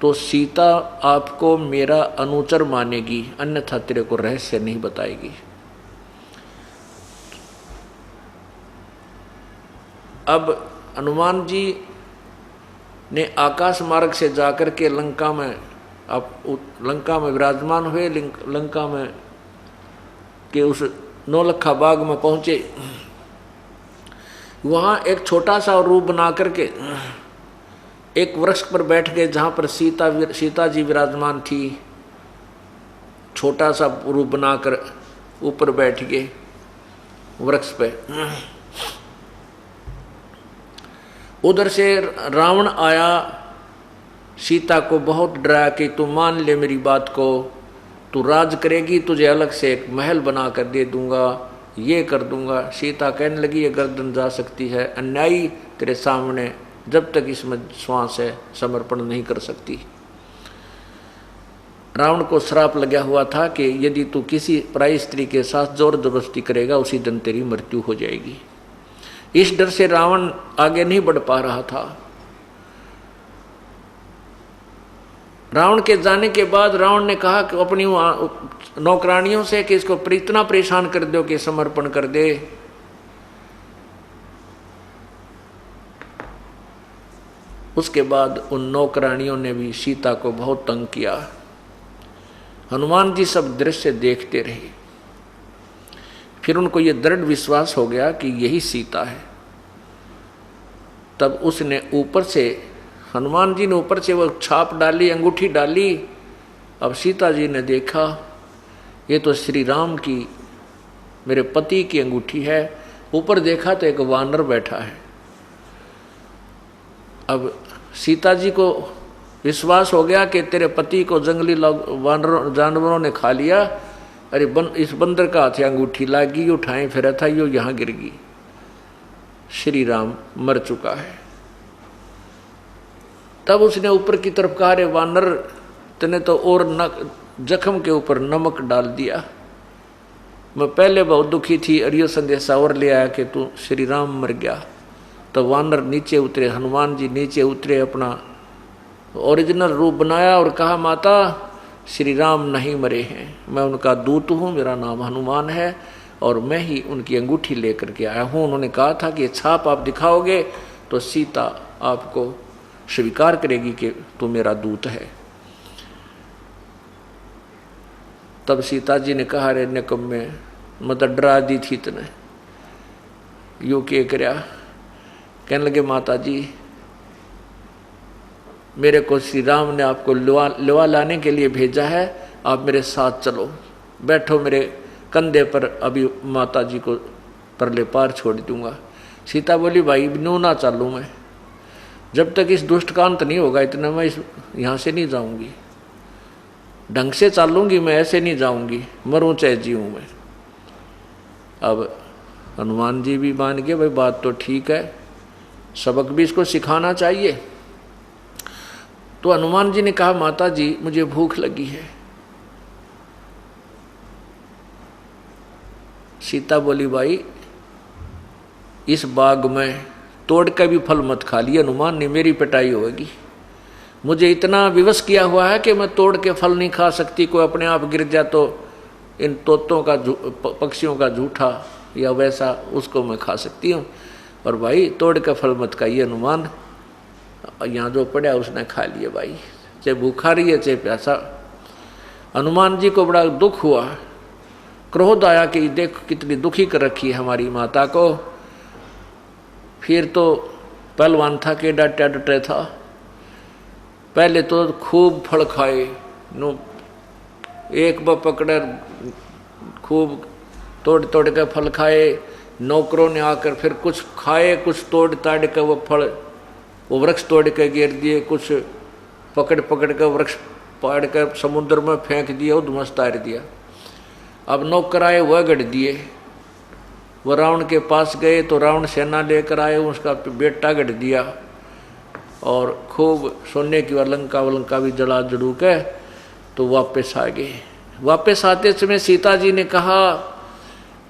तो सीता आपको मेरा अनुचर मानेगी, अन्यथा तेरे को रहस्य नहीं बताएगी। अब हनुमान जी ने आकाश मार्ग से जाकर के लंका में आप लंका में विराजमान हुए, लंका में के उस नौलखा बाग में पहुंचे। वहां एक छोटा सा रूप बना करके एक वृक्ष पर बैठ गए, जहां पर सीता जी विराजमान थी। छोटा सा रूप बनाकर ऊपर बैठ गए वृक्ष पे। उधर से रावण आया, सीता को बहुत डराया कि तू मान ले मेरी बात को, तू राज करेगी, तुझे अलग से एक महल बना कर दे दूंगा, ये कर दूंगा। सीता कहने लगी ये गर्दन जा सकती है, अन्यायी तेरे सामने जब तक इसमें श्वास है समर्पण नहीं कर सकती। रावण को श्राप लगा हुआ था कि यदि तू किसी पराई स्त्री के साथ जोर जबरदस्ती करेगा उसी दिन तेरी मृत्यु हो जाएगी। इस डर से रावण आगे नहीं बढ़ पा रहा था। रावण के जाने के बाद रावण ने कहा कि अपनी नौकरानियों से कि इसको इतना परेशान कर दो कि समर्पण कर दे। उसके बाद उन नौकरानियों ने भी सीता को बहुत तंग किया। हनुमान जी सब दृश्य देखते रहे। फिर उनको ये दृढ़ विश्वास हो गया कि यही सीता है। तब उसने ऊपर से, हनुमान जी ने ऊपर से वो छाप डाली, अंगूठी डाली। अब सीता जी ने देखा ये तो श्री राम की, मेरे पति की अंगूठी है। ऊपर देखा तो एक वानर बैठा है। अब सीता जी को विश्वास हो गया कि तेरे पति को जंगली जानवरों ने खा लिया। अरे इस बंदर का हाथ अंगूठी लागी, उठाए फिर था यो यहाँ गिर गई। श्री राम मर चुका है। तब उसने ऊपर की तरफ कहा, रे वानर तने तो और जख्म के ऊपर नमक डाल दिया। मैं पहले बहुत दुखी थी, अरियो संदेशा और ले आया कि तू श्री राम मर गया। तो वानर नीचे उतरे, हनुमान जी नीचे उतरे, अपना ओरिजिनल रूप बनाया और कहा, माता श्री राम नहीं मरे हैं, मैं उनका दूत हूँ, मेरा नाम हनुमान है और मैं ही उनकी अंगूठी लेकर के आया हूँ। उन्होंने कहा था कि छाप आप दिखाओगे तो सीता आपको स्वीकार करेगी कि तू मेरा दूत है। तब सीता जी ने कहा, रे निकम्मे मैं तो डरा दी थी तने, यू के करया। कहने लगे, माता जी मेरे को श्री राम ने आपको लवा लाने के लिए भेजा है, आप मेरे साथ चलो, बैठो मेरे कंधे पर, अभी माता जी को परले पार छोड़ दूंगा। सीता बोली, भाई नो ना चालूँ मैं, जब तक इस दुष्ट का अंत नहीं होगा इतना मैं यहाँ से नहीं जाऊंगी। ढंग से चालूंगी मैं, ऐसे नहीं जाऊंगी, मरूं चाहे जीऊं मैं। अब हनुमान जी भी मान गए, भाई बात तो ठीक है, सबक भी इसको सिखाना चाहिए। तो हनुमान जी ने कहा, माता जी मुझे भूख लगी है। सीता बोली, भाई इस बाग में तोड़ के भी फल मत खा लिए, हनुमान ने मेरी पिटाई होगी। मुझे इतना विवश किया हुआ है कि मैं तोड़ के फल नहीं खा सकती। कोई अपने आप गिर जाए तो इन तोतों का पक्षियों का झूठा या वैसा उसको मैं खा सकती हूँ, और भाई तोड़ के फल मत खाइए हनुमान। यहाँ जो पड़ा उसने खा लिए, भाई चाहे भूखा रही है चाहे प्यासा। हनुमान जी को बड़ा दुख हुआ, क्रोध आया कि देख कितनी दुखी कर रखी है हमारी माता को। फिर तो पहलवान था कि डटा डटे था, पहले तो खूब फल खाए, नो एक बार पकड़े खूब तोड़ तोड़ के फल खाए। नौकरों ने आकर फिर कुछ खाए, कुछ तोड़ ताड़ के वो फल वो वृक्ष तोड़ के गिर दिए, कुछ पकड़ पकड़ के वृक्ष पाड़ कर समुद्र में फेंक दिया, उधमस तार दिया। अब नौकर आए वह गढ़ दिए। वह रावण के पास गए तो रावण सेना लेकर आए, उसका बेटा गढ़ दिया और खूब सोने की वलंका वलंका भी जला जड़ू के तो वापस आ गए। वापस आते समय सीता जी ने कहा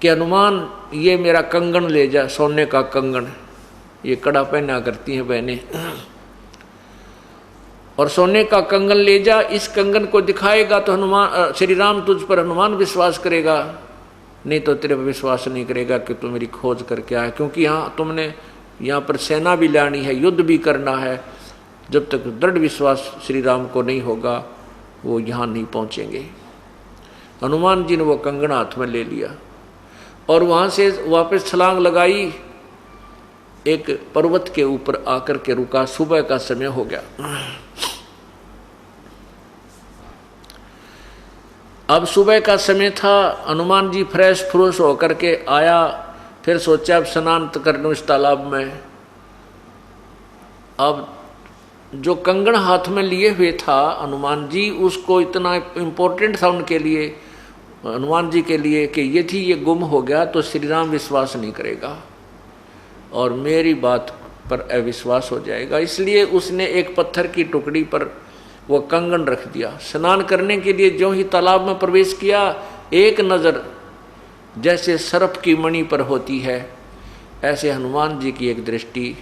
कि हनुमान ये मेरा कंगन ले जा, सोने का कंगन, ये कड़ा पहना करती हैं बहनें, और सोने का कंगन ले जा, इस कंगन को दिखाएगा तो हनुमान श्री राम तुझ पर हनुमान विश्वास करेगा, नहीं तो तेरे पर विश्वास नहीं करेगा कि तू मेरी खोज करके आया। क्योंकि यहाँ तुमने यहाँ पर सेना भी लानी है, युद्ध भी करना है, जब तक दृढ़ विश्वास श्री राम को नहीं होगा वो यहाँ नहीं पहुँचेंगे। हनुमान जी ने वो कंगन हाथ में ले लिया और वहाँ से वापस छलांग लगाई, एक पर्वत के ऊपर आकर के रुका। सुबह का समय हो गया। अब सुबह का समय था, हनुमान जी फ्रेश फ्रूश होकर के आया, फिर सोचा अब स्नान कर लूं इस तालाब में। अब जो कंगन हाथ में लिए हुए था हनुमान जी, उसको इतना इम्पोर्टेंट था उनके लिए, हनुमान जी के लिए, कि ये गुम हो गया तो श्री राम विश्वास नहीं करेगा और मेरी बात पर अविश्वास हो जाएगा। इसलिए उसने एक पत्थर की टुकड़ी पर वो कंगन रख दिया। स्नान करने के लिए जो ही तालाब में प्रवेश किया, एक नज़र जैसे सर्प की मणि पर होती है, ऐसे हनुमान जी की एक दृष्टि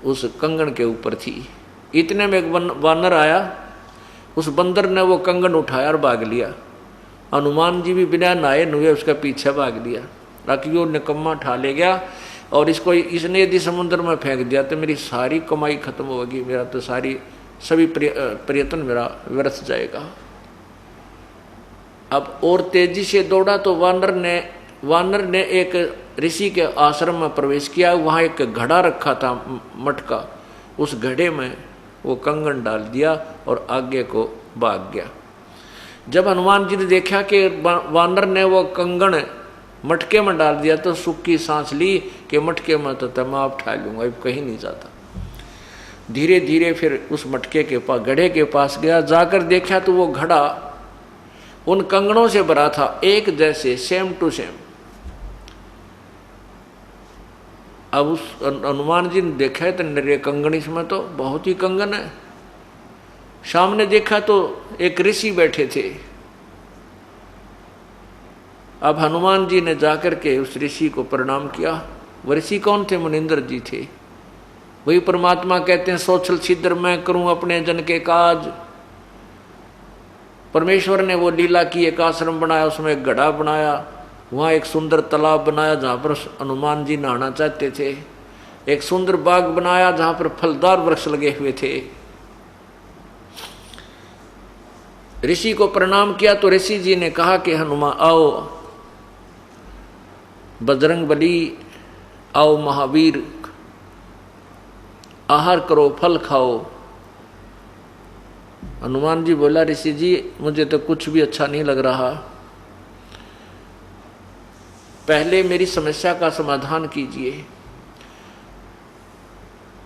उस कंगन के ऊपर थी। इतने में एक वानर आया, उस बंदर ने वो कंगन उठाया और भाग लिया। हनुमान जी भी बिना नहाए नुए उसका पीछे भाग लिया, ताकि वो निकम्मा उठा ले गया और इसने यदि समुद्र में फेंक दिया तो मेरी सारी कमाई खत्म होगी, मेरा तो सभी प्रयत्न मेरा व्यर्थ जाएगा। अब और तेजी से दौड़ा तो वानर ने एक ऋषि के आश्रम में प्रवेश किया। वहाँ एक घड़ा रखा था मटका, उस घड़े में वो कंगन डाल दिया और आगे को भाग गया। जब हनुमान जी ने देखा कि वानर ने वो कंगन मटके में डाल दिया तो सुख सांस ली कि मटके में तो मैं आप उठा लूंगा, अब कहीं नहीं जाता। धीरे धीरे फिर उस मटके के पास, घड़े के पास गया। जाकर देखा तो वो घड़ा उन कंगनों से भरा था, एक जैसे, सेम टू सेम। अब उस हनुमान जी ने देखा तो नरे कंगन, इसमें तो बहुत ही कंगन है। सामने देखा तो एक ऋषि बैठे थे। अब हनुमान जी ने जाकर के उस ऋषि को प्रणाम किया। वो ऋषि कौन थे? मुनिंद्र जी थे। वही परमात्मा कहते हैं, सोचल छिद्र मैं करूं अपने जन के काज। परमेश्वर ने वो लीला की, एक आश्रम बनाया, उसमें एक घड़ा बनाया, वहाँ एक सुंदर तालाब बनाया जहाँ पर हनुमान जी नहाना चाहते थे। एक सुंदर बाग बनाया जहाँ पर फलदार वृक्ष लगे हुए थे। ऋषि को प्रणाम किया तो ऋषि जी ने कहा कि हनुमान आओ, बजरंग बली आओ, महावीर, आहार करो, फल खाओ। हनुमान जी बोला, ऋषि जी मुझे तो कुछ भी अच्छा नहीं लग रहा, पहले मेरी समस्या का समाधान कीजिए।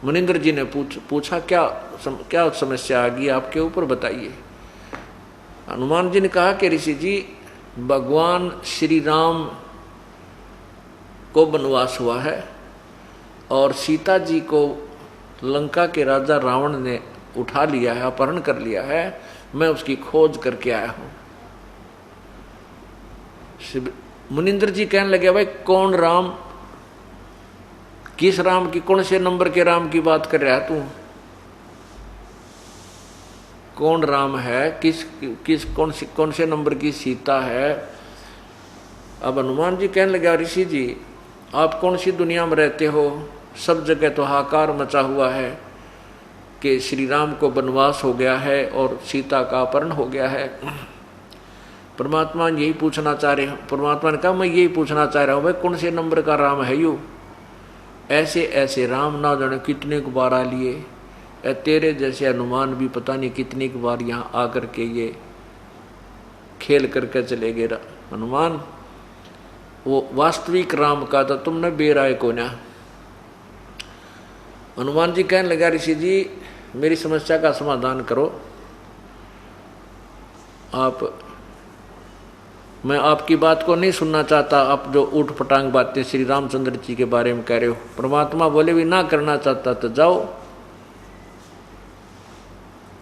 मुनिंद्र जी ने पूछा क्या समस्या आ गई आपके ऊपर, बताइए। हनुमान जी ने कहा कि ऋषि जी, भगवान श्री राम को वनवास हुआ है और सीता जी को लंका के राजा रावण ने उठा लिया है, अपहरण कर लिया है। मैं उसकी खोज करके आया हूं। मुनिंद्र जी कहने लगे, भाई कौन राम, किस राम की, कौन से नंबर के राम की बात कर रहा है तू? कौन राम है, कौन से नंबर की सीता है? अब हनुमान जी कहने लगे, ऋषि जी आप कौन सी दुनिया में रहते हो? सब जगह तो हाहाकार मचा हुआ है कि श्री राम को वनवास हो गया है और सीता का अपहरण हो गया है। परमात्मा यही पूछना चाह रहे हैं। परमात्मा ने कहा, मैं यही पूछना चाह रहा हूँ, भाई कौन से नंबर का राम है यू? ऐसे ऐसे राम ना जाने कितने को बार आ लिए, तेरे जैसे हनुमान भी पता नहीं कितनी बार यहाँ आकर के ये खेल करके चले गए। हनुमान, वो वास्तविक राम का तो तुमने बेराय को ना। हनुमान जी कहने लगा, ऋषि जी मेरी समस्या का समाधान करो। मैं आपकी बात को नहीं सुनना चाहता, आप जो ऊट पटांग बातें श्री रामचंद्र जी के बारे में कह रहे हो। परमात्मा बोले, भी ना करना चाहता तो जाओ।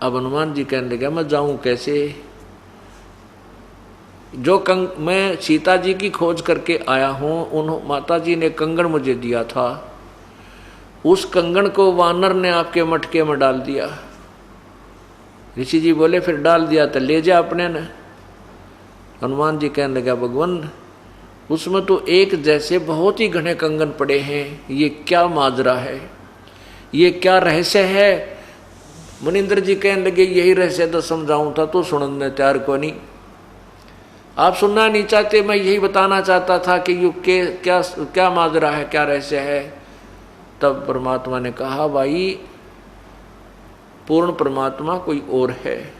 अब हनुमान जी कहने लगे, मैं जाऊं कैसे? मैं सीता जी की खोज करके आया हूं, उन माता जी ने कंगन मुझे दिया था, उस कंगन को वानर ने आपके मटके में डाल दिया। ऋषि जी बोले, फिर डाल दिया तो ले जा अपने ने। हनुमान जी कहने लगा, भगवान उसमें तो एक जैसे बहुत ही घने कंगन पड़े हैं, ये क्या माजरा है, ये क्या रहस्य है? मुनिंद्र जी कहने लगे यही रहस्य तो समझाऊं था तो सुनने तैयार को नहीं, आप सुनना नहीं चाहते, मैं यही बताना चाहता था कि युग के क्या क्या माजरा है, क्या रहस्य है। तब परमात्मा ने कहा भाई पूर्ण परमात्मा कोई और है,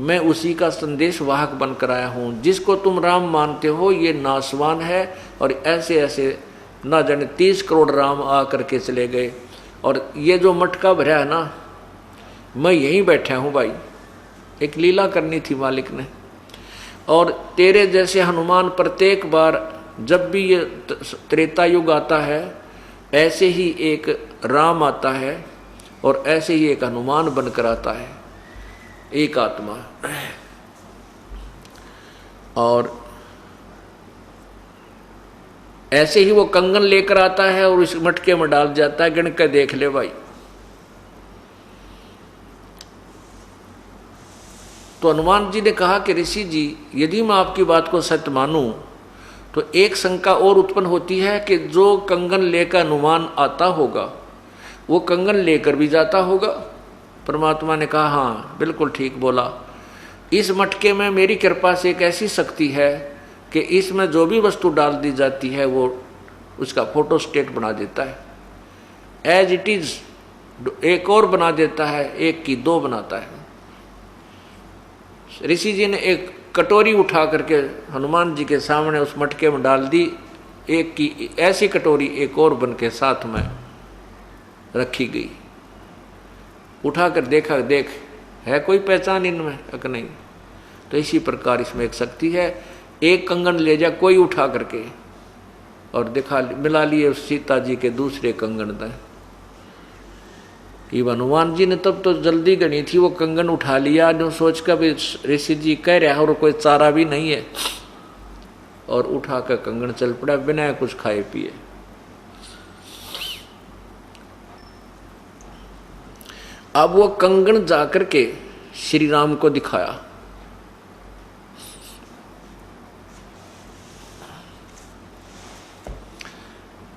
मैं उसी का संदेश वाहक बनकर आया हूं। जिसको तुम राम मानते हो ये नासवान है, और ऐसे ऐसे ना जाने 30 करोड़ राम आ करके चले गए, और ये जो मटका भरा है ना, मैं यहीं बैठा हूं भाई। एक लीला करनी थी मालिक ने, और तेरे जैसे हनुमान प्रत्येक बार जब भी ये त्रेता युग आता है ऐसे ही एक राम आता है और ऐसे ही एक हनुमान बनकर आता है, एक आत्मा। और ऐसे ही वो कंगन लेकर आता है और इस मटके में डाल जाता है, गिन के देख ले भाई। तो हनुमान जी ने कहा कि ऋषि जी यदि मैं आपकी बात को सत्य मानूं तो एक शंका और उत्पन्न होती है कि जो कंगन लेकर हनुमान आता होगा वो कंगन लेकर भी जाता होगा। परमात्मा ने कहा हाँ बिल्कुल ठीक बोला, इस मटके में मेरी कृपा से एक ऐसी शक्ति है कि इसमें जो भी वस्तु डाल दी जाती है वो उसका फोटो स्टेट बना देता है, एज इट इज एक और बना देता है, एक की दो बनाता है। ऋषि जी ने एक कटोरी उठा करके हनुमान जी के सामने उस मटके में डाल दी, एक की ऐसी कटोरी एक और बन के साथ में रखी गई। उठाकर देखा, देख है कोई पहचान इनमें अक नहीं। तो इसी प्रकार इसमें एक शक्ति है, एक कंगन ले जा कोई उठा करके और दिखा मिला लिए उस सीता जी के दूसरे कंगन तक। हनुमान जी ने तब तो जल्दी गनी थी, वो कंगन उठा लिया जो सोच कर भी ऋषि जी कह रहे और कोई चारा भी नहीं है, और उठा कर कंगन चल पड़ा बिना कुछ खाए पिए। अब वो कंगन जाकर के श्री राम को दिखाया।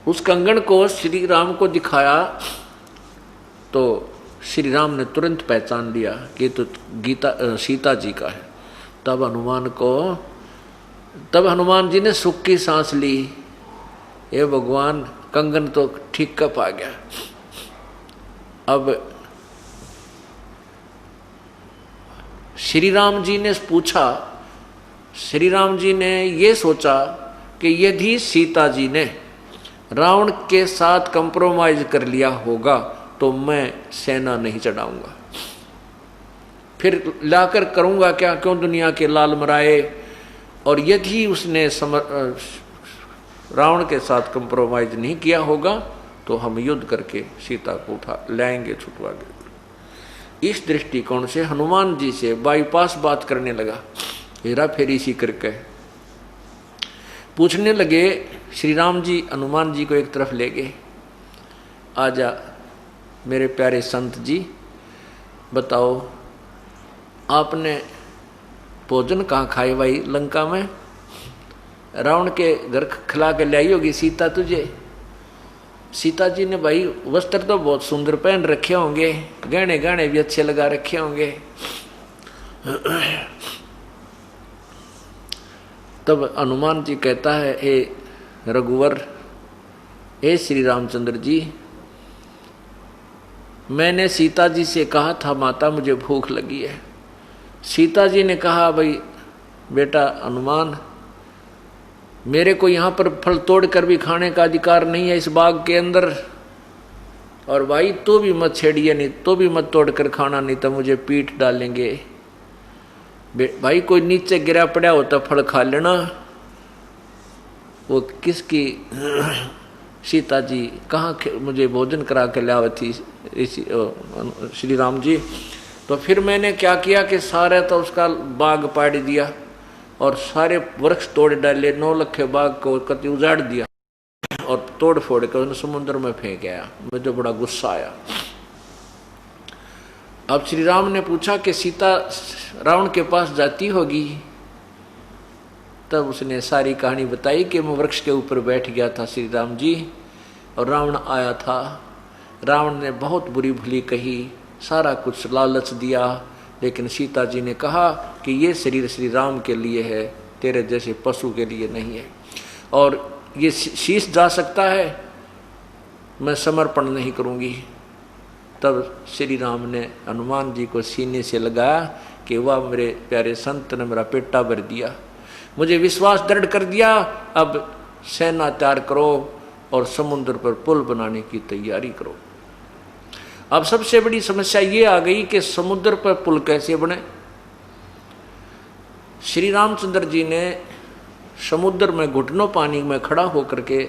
उस कंगन को श्री राम को दिखाया तो श्री राम ने तुरंत पहचान लिया कि तो सीता जी का है। तब हनुमान जी ने सुख की सांस ली, ये भगवान कंगन तो ठीक कप आ गया। अब श्री राम जी ने पूछा, श्री राम जी ने ये सोचा कि यदि सीता जी ने रावण के साथ कंप्रोमाइज कर लिया होगा तो मैं सेना नहीं चढ़ाऊंगा, फिर लाकर करूंगा क्या, क्यों दुनिया के लाल मराए। और यदि उसने रावण के साथ कंप्रोमाइज नहीं किया होगा तो हम युद्ध करके सीता को उठा लाएंगे, छुटवा के। इस दृष्टिकोण से हनुमान जी से बाईपास बात करने लगा, हेरा फेरी सी करके पूछने लगे। श्री राम जी हनुमान जी को एक तरफ ले गए, आजा मेरे प्यारे संत जी बताओ आपने भोजन कहाँ खाए भाई लंका में, रावण के घर खिला के लाई होगी सीता तुझे। सीता जी ने भाई वस्त्र तो बहुत सुंदर पहन रखे होंगे, गहने गहने भी अच्छे लगा रखे होंगे। तब हनुमान जी कहता है, हे रघुवर, हे श्री रामचंद्र जी, मैंने सीता जी से कहा था माता मुझे भूख लगी है। सीता जी ने कहा भाई बेटा हनुमान, मेरे को यहाँ पर फल तोड़ कर भी खाने का अधिकार नहीं है इस बाग के अंदर, और भाई तू भी मत छेड़िए, नहीं तो भी मत तोड़ कर खाना, नहीं तो मुझे पीठ डालेंगे। भाई कोई नीचे गिरा पड़ा होता फल खा लेना। वो किसकी सीता जी कहाँ मुझे भोजन करा के लाया थी श्री राम जी। तो फिर मैंने क्या किया कि सारा तो उसका बाग पाड़ दिया और सारे वृक्ष तोड़ डाले, 9 लखे बाग को कति उजाड़ दिया और तोड़ फोड़ कर उन्हें समुद्र में फेंक आया। मुझे बड़ा गुस्सा आया। अब श्री राम ने पूछा कि सीता रावण के पास जाती होगी। तब उसने सारी कहानी बताई कि मैं वृक्ष के ऊपर बैठ गया था श्री राम जी, और रावण आया था। रावण ने बहुत बुरी भली कही सारा कुछ लालच दिया, लेकिन सीता जी ने कहा कि ये शरीर श्री राम के लिए है, तेरे जैसे पशु के लिए नहीं है, और ये शीश जा सकता है, मैं समर्पण नहीं करूँगी। तब श्री राम ने हनुमान जी को सीने से लगाया कि वाह मेरे प्यारे संत ने मेरा पेटा भर दिया, मुझे विश्वास दृढ़ कर दिया, अब सेना तैयार करो और समुद्र पर पुल बनाने की तैयारी करो। अब सबसे बड़ी समस्या ये आ गई कि समुद्र पर पुल कैसे बने। श्री रामचंद्र जी ने समुद्र में घुटनों पानी में खड़ा होकर के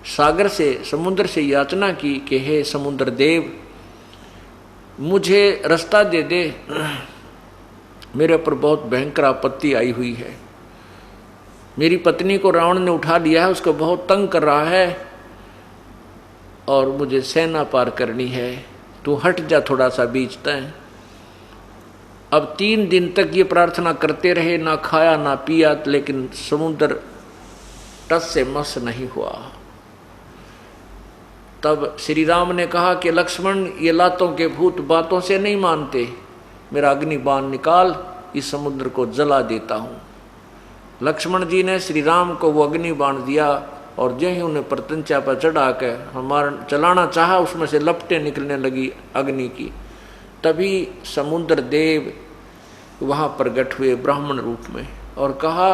सागर से, समुद्र से याचना की कि हे समुद्र देव, मुझे रास्ता दे दे, मेरे ऊपर बहुत भयंकर आपत्ति आई हुई है, मेरी पत्नी को रावण ने उठा लिया है, उसको बहुत तंग कर रहा है और मुझे सेना पार करनी है, तू हट जा थोड़ा सा बीच तय। अब 3 दिन तक ये प्रार्थना करते रहे, ना खाया ना पिया, लेकिन समुद्र टस से मस नहीं हुआ। तब श्री राम ने कहा कि लक्ष्मण, ये लातों के भूत बातों से नहीं मानते, मेरा अग्नि बाण निकाल, इस समुद्र को जला देता हूँ। लक्ष्मण जी ने श्री राम को वो अग्नि बाण दिया और जो ही उन्हें प्रत्यंचा पर चढ़ा कर हमारा चलाना चाहा, उसमें से लपटें निकलने लगी अग्नि की। तभी समुद्र देव वहाँ प्रकट हुए ब्राह्मण रूप में और कहा,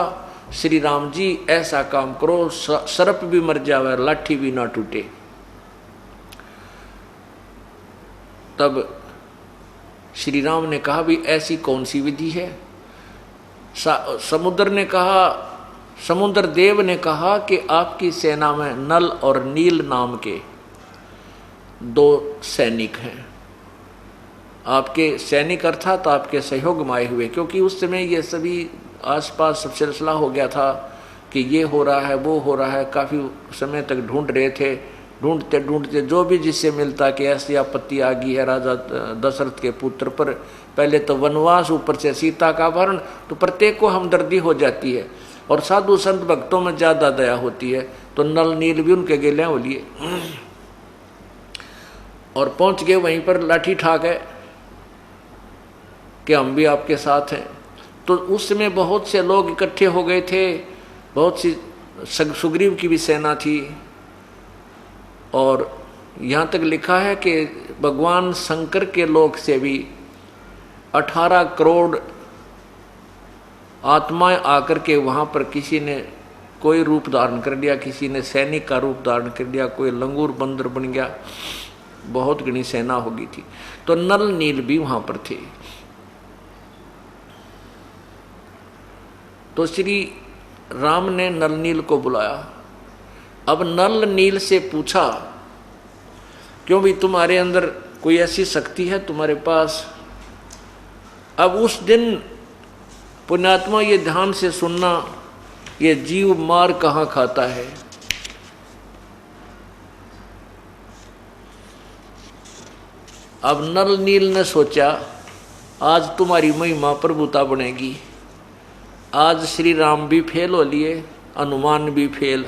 श्री राम जी ऐसा काम करो, सर्प भी मर जावे, लाठी भी ना टूटे। तब श्री राम ने कहा, भी ऐसी कौन सी विधि है? समुद्र ने कहा, समुद्र देव ने कहा कि आपकी सेना में नल और नील नाम के 2 सैनिक हैं। आपके सैनिक अर्थात आपके सहयोग में आए हुए, क्योंकि उस समय ये सभी आसपास सब सिलसिला हो गया था कि ये हो रहा है, वो हो रहा है, काफ़ी समय तक ढूंढ रहे थे। ढूंढते ढूंढते जो भी जिससे मिलता कि ऐसी आपत्ति आ गई है राजा दशरथ के पुत्र पर, पहले तो वनवास, ऊपर से सीता का अपहरण, तो प्रत्येक को हमदर्दी हो जाती है और साधु संत भक्तों में ज़्यादा दया होती है। तो नल नील भी उनके गेले हो लिए और पहुंच गए वहीं पर लाठी ठाक है कि हम भी आपके साथ हैं। तो उस समय बहुत से लोग इकट्ठे हो गए थे, बहुत सी सुग्रीव की भी सेना थी, और यहाँ तक लिखा है कि भगवान शंकर के लोक से भी 18 करोड़ आत्माएं आकर के वहाँ पर किसी ने कोई रूप धारण कर लिया, किसी ने सैनिक का रूप धारण कर लिया, कोई लंगूर बंदर बन गया, बहुत घनी सेना हो गई थी। तो नल नील भी वहाँ पर थे। तो श्री राम ने नल नील को बुलाया। अब नल नील से पूछा, क्यों भी तुम्हारे अंदर कोई ऐसी शक्ति है तुम्हारे पास? अब उस दिन पुण्यात्मा ये ध्यान से सुनना, ये जीव मार कहाँ खाता है। अब नल नील ने सोचा, आज तुम्हारी महिमा प्रभुता बनेगी। आज श्री राम भी फेल हो लिए, हनुमान भी फेल,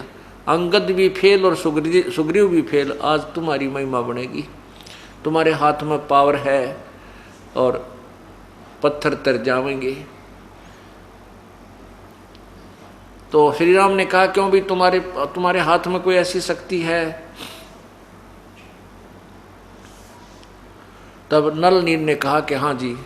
अंगद भी फेल और सुग्रीव भी फेल। आज तुम्हारी महिमा बनेगी, तुम्हारे हाथ में पावर है और पत्थर तर जाएंगे। तो श्री राम ने कहा, क्यों भी तुम्हारे हाथ में कोई ऐसी शक्ति है? तब नल नील ने कहा कि हाँ जी,